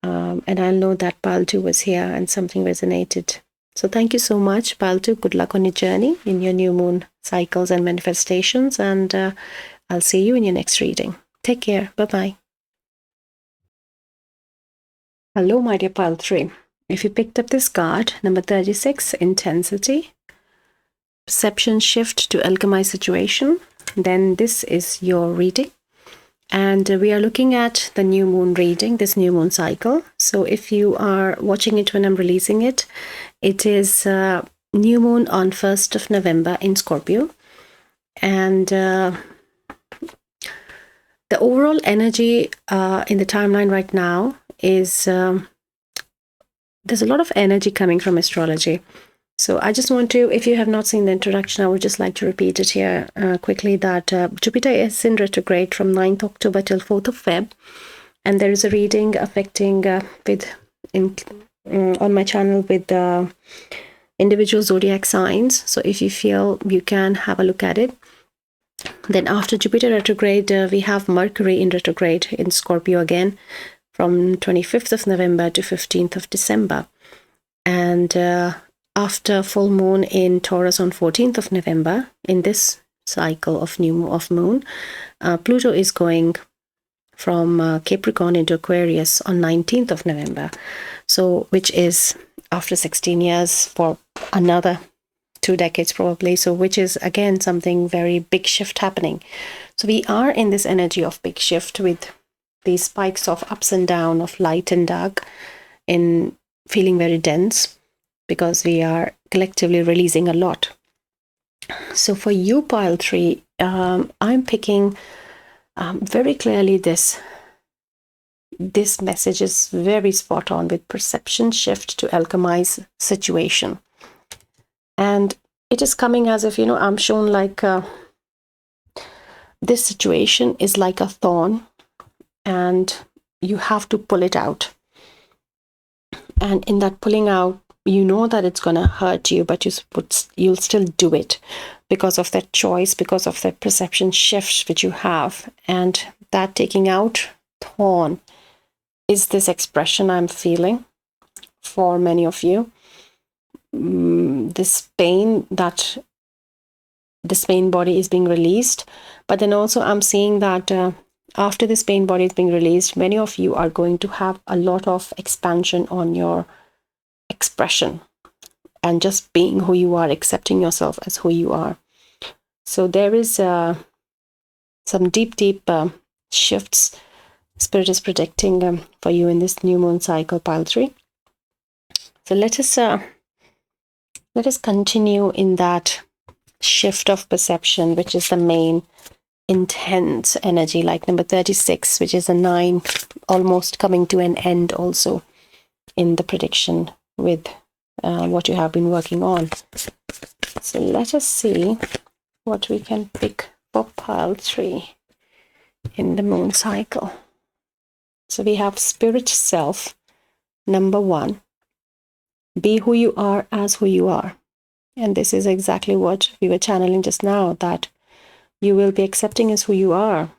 And I'll know that Pile 2 was here and something resonated. So thank you so much, Pile 2. Good luck on your journey in your new moon cycles and manifestations. And I'll see you in your next reading. Take care. Bye-bye. Hello, my dear Pile 3. If you picked up this card, number 36, Intensity, Perception Shift to Alchemize Situation, then this is your reading. And we are looking at the new moon reading, this new moon cycle. So if you are watching it when I'm releasing it, it is new moon on 1st of November in Scorpio. And the overall energy in the timeline right now is there's a lot of energy coming from astrology. So I just want to, if you have not seen the introduction, I would just like to repeat it here quickly, that Jupiter is in retrograde from 9th October till 4th of Feb. And there is a reading affecting on my channel with individual zodiac signs. So if you feel, you can have a look at it. Then after Jupiter retrograde, we have Mercury in retrograde in Scorpio again from 25th of November to 15th of December. And after full moon in Taurus on 14th of November, in this cycle of moon, Pluto is going from Capricorn into Aquarius on 19th of November. So, which is after 16 years for another 2 decades probably. So, which is again something very big shift happening. So we are in this energy of big shift with these spikes of ups and down, of light and dark, in feeling very dense, because we are collectively releasing a lot. So for you, Pile 3, I'm picking very clearly this message is very spot on with perception shift to alchemize situation. And it is coming as if, I'm shown like this situation is like a thorn and you have to pull it out. And in that pulling out, you know that it's going to hurt you, but you'll still do it because of that choice, because of that perception shift which you have. And that taking out thorn is this expression I'm feeling for many of you. This pain body is being released. But then also I'm seeing that after this pain body is being released, many of you are going to have a lot of expansion on your expression and just being who you are, accepting yourself as who you are. So there is some deep shifts Spirit is predicting for you in this new moon cycle, Pile 3. So let us continue in that shift of perception, which is the main intense energy, like number 36, which is a 9, almost coming to an end also in the prediction with what you have been working on. So let us see what we can pick for Pile 3 in the moon cycle. So we have Spirit Self, number 1. Be who you are as who you are. And this is exactly what we were channeling just now, that you will be accepting as who you are.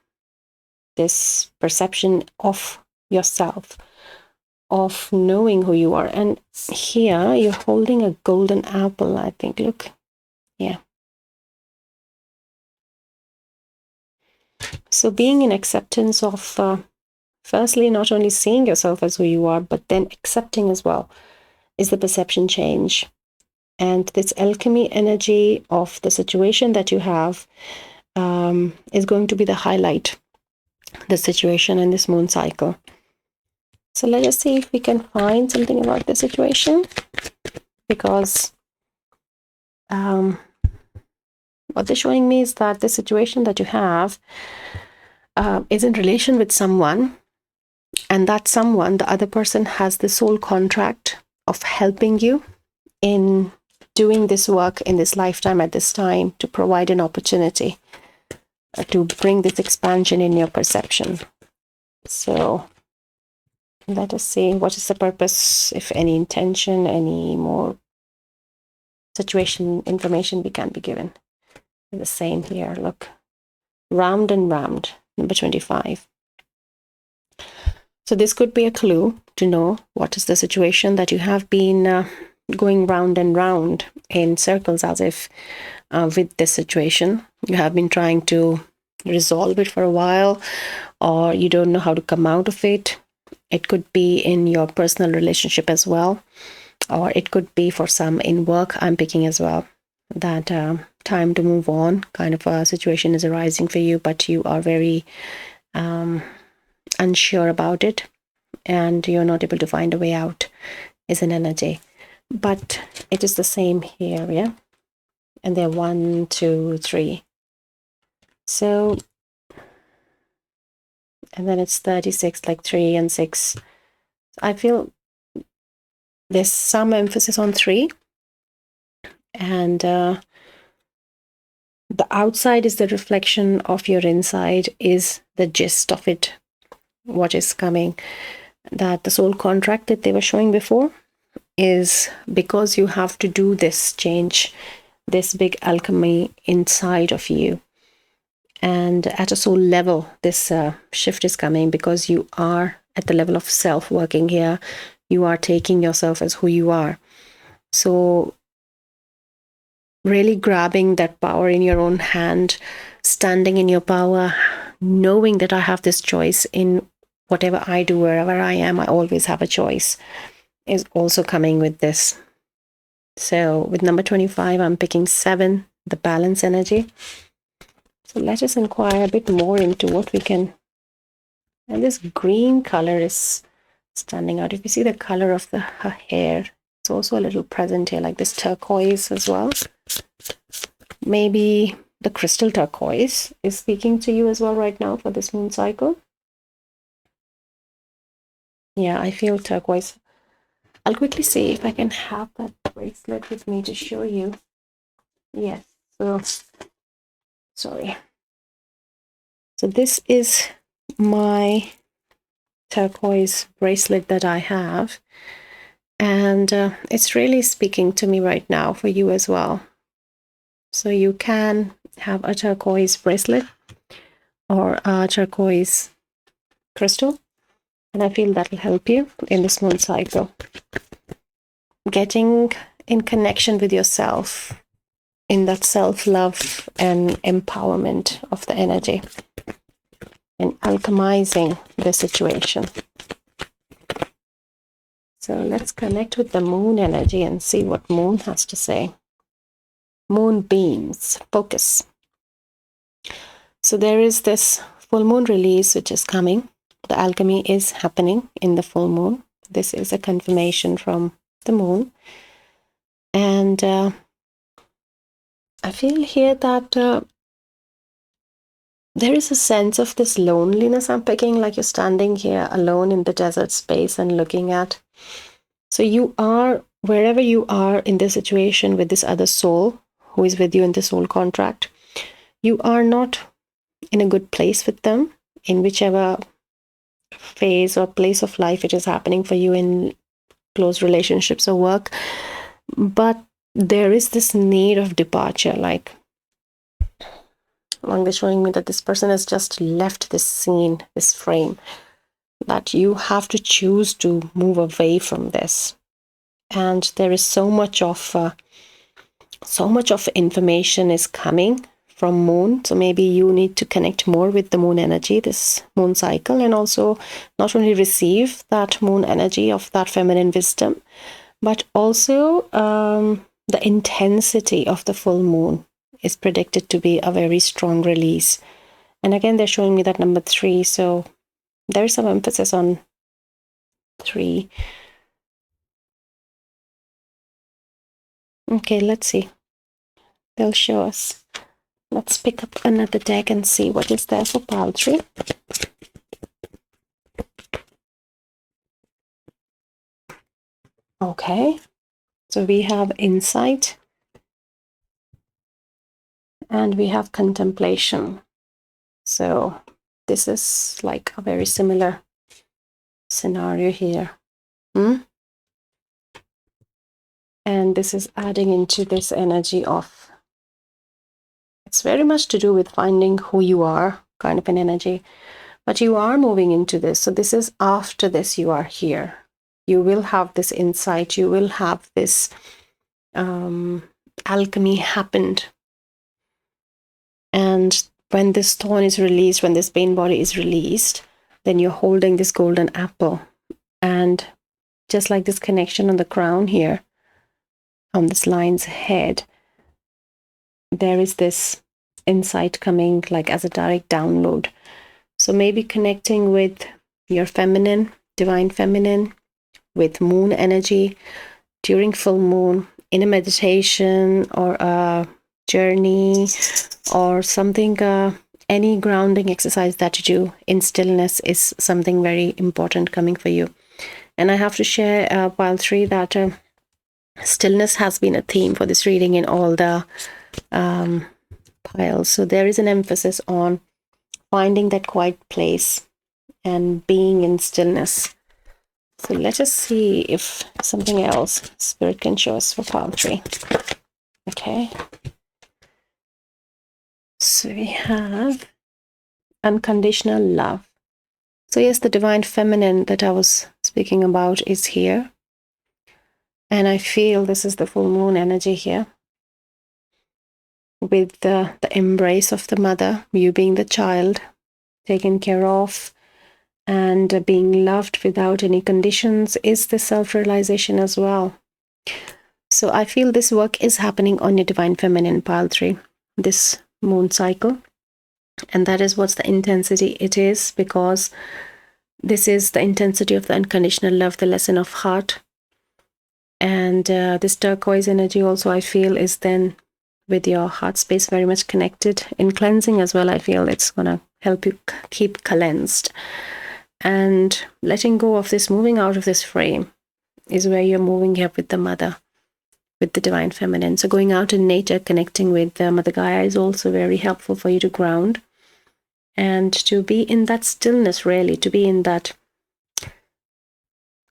This perception of yourself, of knowing who you are. And here you're holding a golden apple, I think. Look, yeah. So being in acceptance of, firstly, not only seeing yourself as who you are, but then accepting as well, is the perception change. And this alchemy energy of the situation that you have is going to be the highlight, the situation in this moon cycle. So let us see if we can find something about the situation, because what they're showing me is that the situation that you have is in relation with someone, and that someone, the other person, has the sole contract of helping you in doing this work in this lifetime at this time to provide an opportunity. to bring this expansion in your perception. So let us see what is the purpose, if any intention, any more situation information we can be given. The same here, look, round and round, number 25. So this could be a clue to know what is the situation that you have been going round and round in circles, as if with this situation you have been trying to resolve it for a while, or you don't know how to come out of it. It could be in your personal relationship as well, or it could be for some in work. I'm picking as well that time to move on kind of a situation is arising for you, but you are very unsure about it and you're not able to find a way out, is an energy. But it is the same here, yeah? And they're 1, 2, 3. So, and then it's 36, like 3 and 6. I feel there's some emphasis on 3. And the outside is the reflection of your inside, is the gist of it, what is coming. That the soul contract that they were showing before is because you have to do this change, this big alchemy inside of you. And at a soul level, this shift is coming because you are at the level of self working here. You are taking yourself as who you are. So really grabbing that power in your own hand, standing in your power, knowing that I have this choice in whatever I do, wherever I am, I always have a choice, is also coming with this. So with number 25, I'm picking 7, the balance energy. So let us inquire a bit more into what we can. And this green color is standing out. If you see the color of her hair, it's also a little present here, like this turquoise as well. Maybe the crystal turquoise is speaking to you as well right now for this moon cycle. Yeah, I feel turquoise. I'll quickly see if I can have that bracelet with me to show you. Yes, so sorry. So this is my turquoise bracelet that I have. And it's really speaking to me right now for you as well. So you can have a turquoise bracelet or a turquoise crystal. And I feel that will help you in this moon cycle. Getting in connection with yourself, in that self-love and empowerment of the energy, and alchemizing the situation. So let's connect with the moon energy and see what moon has to say. Moon beams, focus. So there is this full moon release which is coming. The alchemy is happening in the full moon. This is a confirmation from the moon. And I feel here that there is a sense of this loneliness I'm picking, like you're standing here alone in the desert space and looking at. So you are, wherever you are in this situation with this other soul who is with you in the soul contract, you are not in a good place with them in whichever phase or place of life it is happening for you, in close relationships or work. But there is this need of departure, like along with showing me that this person has just left this scene, this frame, that you have to choose to move away from this. And there is so much of information is coming from moon. So maybe you need to connect more with the moon energy, this moon cycle, and also not only receive that moon energy of that feminine wisdom, but also the intensity of the full moon is predicted to be a very strong release. And again, they're showing me that number 3. So there's some emphasis on 3. Okay, let's see. They'll show us. Let's pick up another deck and see what is there for poultry. Okay, so we have insight and we have contemplation. So this is like a very similar scenario here. And this is adding into this energy of, it's very much to do with finding who you are, kind of an energy. But you are moving into this. So this is after this, you are here. You will have this insight. You will have this alchemy happened. And when this thorn is released, when this pain body is released, then you're holding this golden apple. And just like this connection on the crown here, on this lion's head, there is this insight coming like as a direct download. So maybe connecting with your feminine, divine feminine, with moon energy during full moon, in a meditation or a journey or something, any grounding exercise that you do in stillness is something very important coming for you. And I have to share, pile 3, that stillness has been a theme for this reading in all the piles. So there is an emphasis on finding that quiet place and being in stillness. So let us see if something else Spirit can show us for pile 3. Okay. So we have unconditional love. So yes, the divine feminine that I was speaking about is here. And I feel this is the full moon energy here. With the embrace of the mother, you being the child, taken care of, and being loved without any conditions is the self-realization as well. So I feel this work is happening on your divine feminine, pile 3, this moon cycle. And that is what's the intensity it is, because this is the intensity of the unconditional love, the lesson of heart. And this turquoise energy also, I feel, is then with your heart space very much connected. In cleansing as well, I feel it's going to help you keep cleansed. And letting go of this, moving out of this frame, is where you're moving here with the mother, with the divine feminine. So going out in nature, connecting with Mother Gaia is also very helpful for you to ground and to be in that stillness, really, to be in that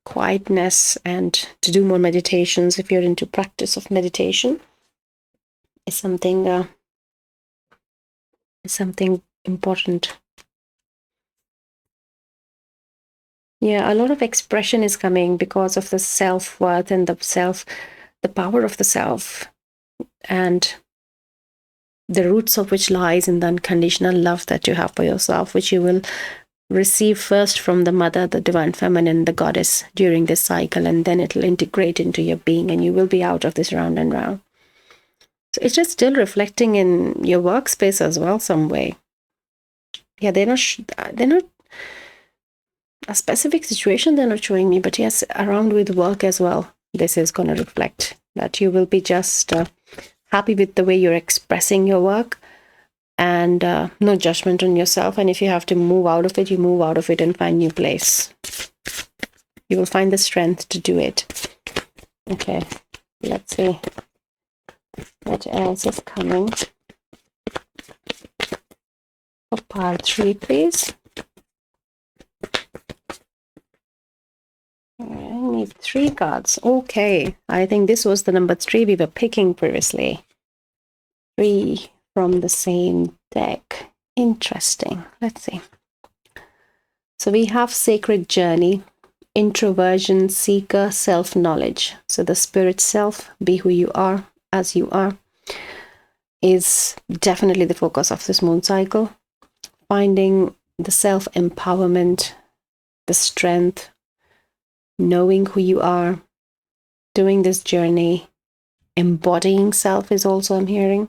quietness, and to do more meditations if you're into practice of meditation is something important. Yeah, a lot of expression is coming because of the self-worth and the power of the self, and the roots of which lies in the unconditional love that you have for yourself, which you will receive first from the mother, the divine feminine, the goddess, during this cycle, and then it'll integrate into your being, and you will be out of this round and round. So it's just still reflecting in your workspace as well, some way. Yeah, they're not a specific situation they're not showing me, but yes, around with work as well, this is going to reflect that you will be just happy with the way you're expressing your work, and no judgment on yourself. And if you have to move out of it, you move out of it and find new place. You will find the strength to do it. Okay, let's see what else is coming for pile 3, please. I need 3 cards. Okay, I think this was the number 3 we were picking previously. 3 from the same deck. Interesting. Let's see. So we have sacred journey, introversion, seeker, self-knowledge. So the spirit self, be who you are, as you are, is definitely the focus of this moon cycle. Finding the self-empowerment, the strength, knowing who you are, doing this journey, embodying self is also, I'm hearing.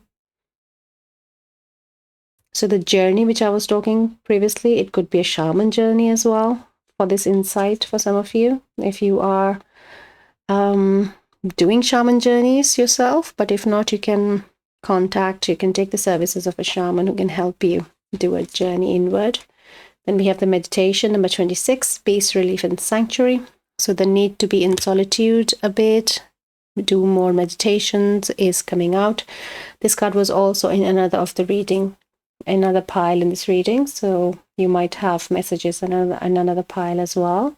So the journey which I was talking previously, it could be a shaman journey as well for this insight for some of you, if you are doing shaman journeys yourself. But if not, you can take the services of a shaman who can help you do a journey inward. Then we have the meditation, number 26, peace, relief, and sanctuary. So the need to be in solitude a bit, do more meditations is coming out. This card was also in another of the reading another pile in this reading, so you might have messages in another pile as well.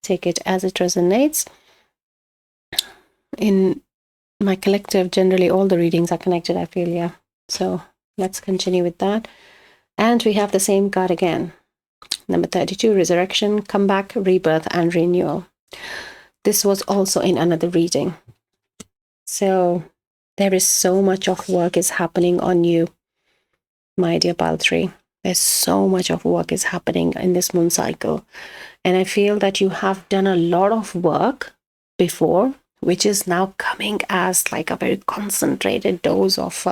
Take it as it resonates. In my collective, generally all the readings are connected, I feel, yeah. So let's continue with that. And we have the same card again. Number 32, resurrection, comeback, rebirth, and renewal. This was also in another reading. So there is so much of work is happening on you, my dear pile 3. There's so much of work is happening in this moon cycle. And I feel that you have done a lot of work before, which is now coming as like a very concentrated dose of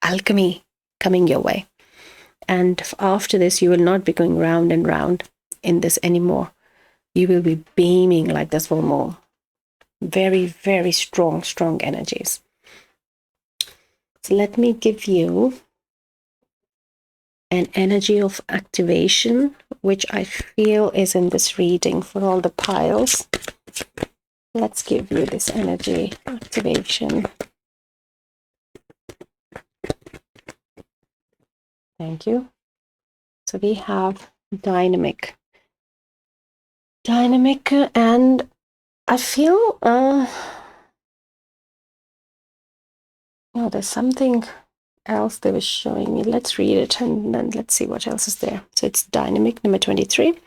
alchemy coming your way. And after this, you will not be going round and round in this anymore. You will be beaming like this full moon. Very, very strong energies. So let me give you an energy of activation, which I feel is in this reading for all the piles. Let's give you this energy activation. Thank you. So we have dynamic, and I feel there's something else they were showing me. Let's read it and then let's see what else is there. So it's dynamic, number 23.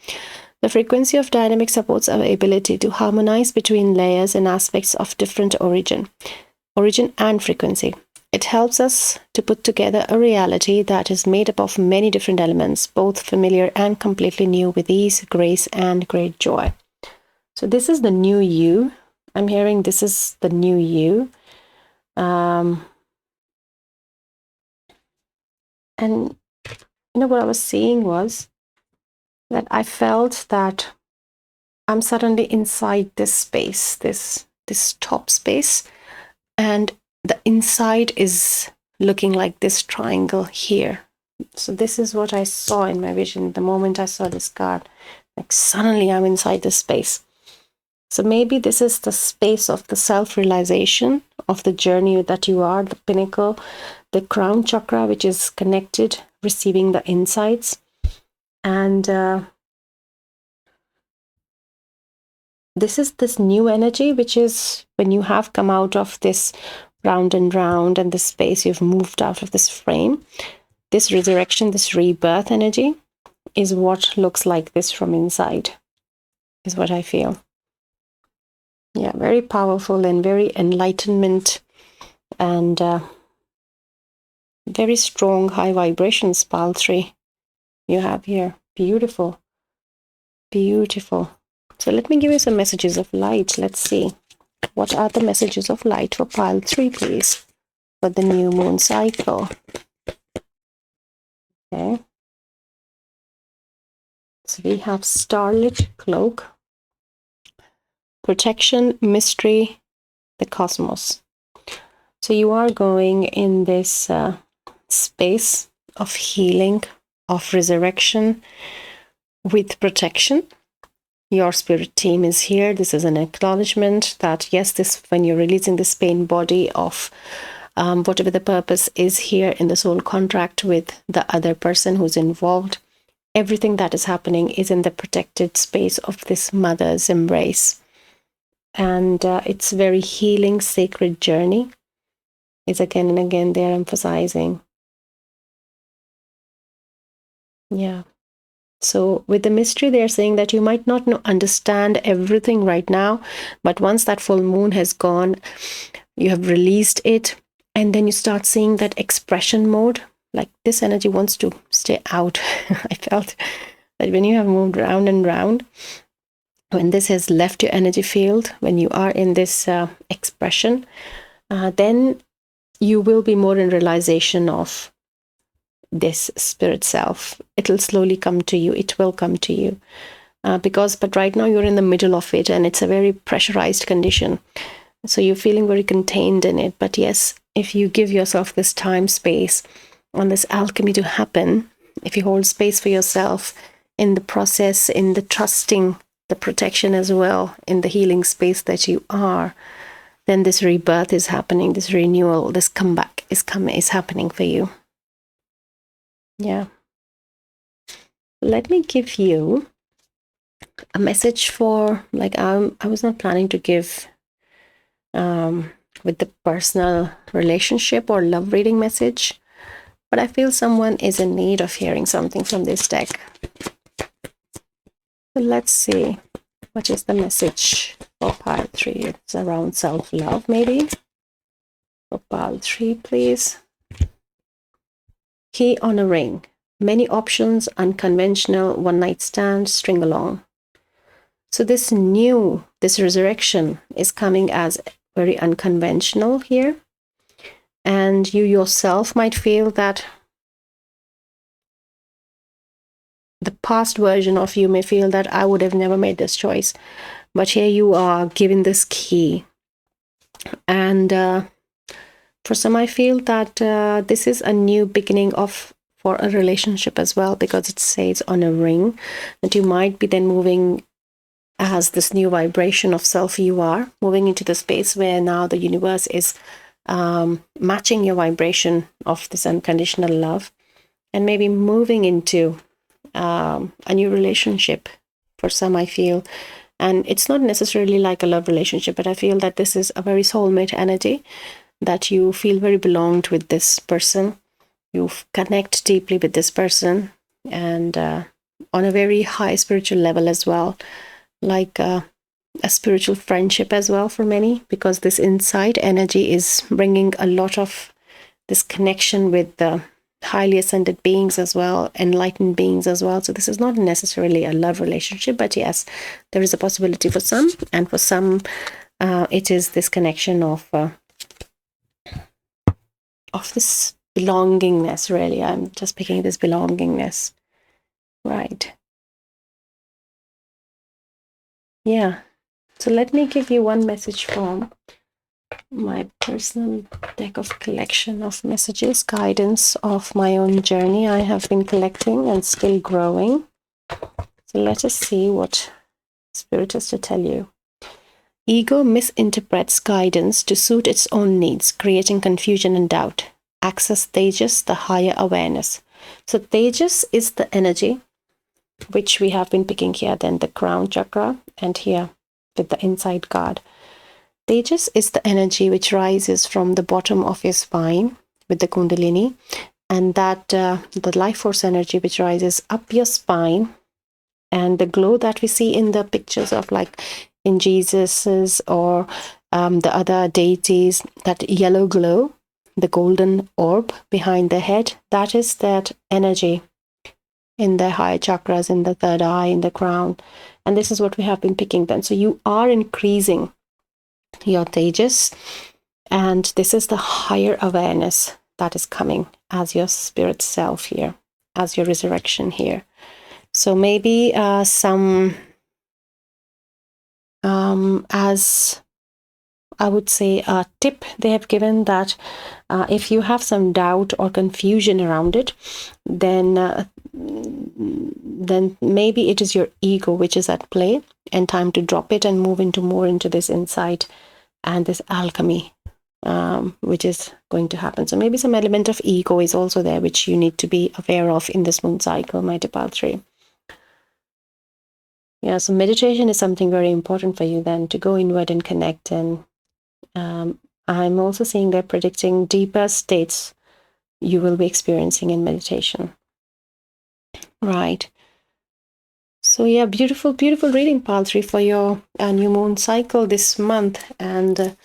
The frequency of dynamic supports our ability to harmonize between layers and aspects of different origin and frequency. It helps us to put together a reality that is made up of many different elements, both familiar and completely new, with ease, grace, and great joy. So this is the new you. I'm hearing this is the new you. And what I was seeing was that I felt that I'm suddenly inside this space, this top space, and the inside is looking like this triangle here. So this is what I saw in my vision the moment I saw this card. Like suddenly I'm inside this space. So maybe this is the space of the self-realization of the journey that you are, the pinnacle, the crown chakra, which is connected, receiving the insights. And this is this new energy, which is when you have come out of this round and round and this space, you've moved out of this frame. This resurrection, this rebirth energy is what looks like this from inside, is what I feel. Yeah, very powerful and very enlightenment and very strong high vibrations, pile 3. You have here. Beautiful. Beautiful. So let me give you some messages of light. Let's see. What are the messages of light for pile 3, please, for the new moon cycle? Okay. So we have starlit cloak, protection, mystery, the cosmos. So you are going in this space of healing, of resurrection with protection. Your spirit team is here. This is an acknowledgement that yes, this, when you're releasing this pain body of whatever the purpose is here in the soul contract with the other person who's involved, everything that is happening is in the protected space of this mother's embrace. And it's very healing, sacred journey. Is again and again they're emphasizing. Yeah. So with the mystery, they're saying that you might not understand everything right now, but once that full moon has gone, you have released it, and then you start seeing that expression mode, like this energy wants to stay out. I felt that when you have moved round and round, when this has left your energy field, when you are in this expression, then you will be more in realization of this spirit self. It'll slowly come to you. It will come to you. But right now you're in the middle of it and it's a very pressurized condition. So you're feeling very contained in it. But yes, if you give yourself this time, space, and this alchemy to happen, if you hold space for yourself in the process, in the trusting, the protection as well, in the healing space that you are, then this rebirth is happening, this renewal, this comeback is happening for you. Yeah. Let me give you a message for, like, I was not planning to give with the personal relationship or love reading message, but I feel someone is in need of hearing something from this deck. So let's see, what is the message for pile 3? It's around self-love, maybe. For pile 3, please. Key on a ring. Many options, unconventional, one-night stand, string along. So this resurrection is coming as very unconventional here. And you yourself might feel that the past version of you may feel that I would have never made this choice. But here you are given this key. And for some, I feel that this is a new beginning for a relationship as well, because it says on a ring that you might be then moving as this new vibration of self. You are moving into the space where now the universe is matching your vibration of this unconditional love, and maybe moving into a new relationship for some, I feel. And it's not necessarily like a love relationship, but I feel that this is a very soulmate energy, that you feel very belonged with this person. You connect deeply with this person, and on a very high spiritual level as well, like a spiritual friendship as well for many, because this inside energy is bringing a lot of this connection with the highly ascended beings as well, enlightened beings as well. So this is not necessarily a love relationship, but yes, there is a possibility for some, and for some it is this connection of this belongingness. Really, I'm just picking this belongingness, right? Yeah. So let me give you one message from my personal deck of collection of messages, guidance of my own journey I have been collecting and still growing. So let us see what Spirit has to tell you. Ego misinterprets guidance to suit its own needs, creating confusion and doubt. Access Tejas, the higher awareness. So Tejas is the energy which we have been picking here, then the crown chakra, and here with the inside card. Tejas is the energy which rises from the bottom of your spine with the Kundalini, and that the life force energy which rises up your spine, and the glow that we see in the pictures of, like in Jesus's or the other deities, that yellow glow, the golden orb behind the head, that is that energy in the higher chakras, in the third eye, in the crown. And this is what we have been picking then. So you are increasing your Tejas, and this is the higher awareness that is coming as your spirit self here, as your resurrection here. So maybe some as I would say a tip they have given, that if you have some doubt or confusion around it, then maybe it is your ego which is at play, and time to drop it and move more into this insight and this alchemy, which is going to happen. So maybe some element of ego is also there, which you need to be aware of in this moon cycle, my pile 3. Yeah, so meditation is something very important for you then, to go inward and connect. And I'm also seeing they're predicting deeper states you will be experiencing in meditation. Right. So yeah, beautiful, beautiful reading, pile 3, for your new moon cycle this month. And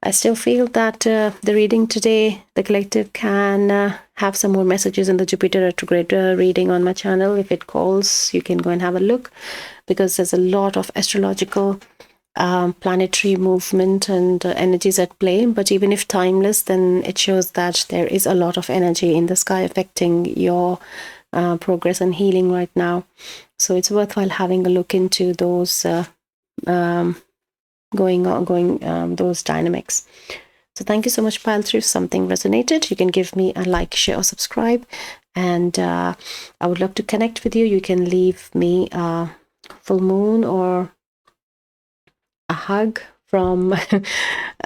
I still feel that the reading today, the collective can have some more messages in the Jupiter retrograde reading on my channel. If it calls, you can go and have a look, because there's a lot of astrological planetary movement and energies at play. But even if timeless, then it shows that there is a lot of energy in the sky affecting your progress and healing right now. So it's worthwhile having a look into those those dynamics. So thank you so much, pile 3. If something resonated, you can give me a like, share, or subscribe, and I would love to connect with you. You can leave me a full moon or a hug from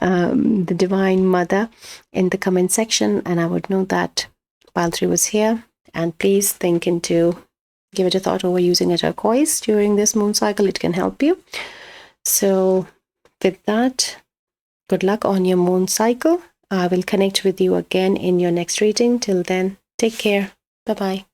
the Divine Mother in the comment section, and I would know that pile 3 was here And please give it a thought over using a turquoise during this moon cycle. It can help you. So with that, good luck on your moon cycle. I will connect with you again in your next reading. Till then, take care. Bye-bye.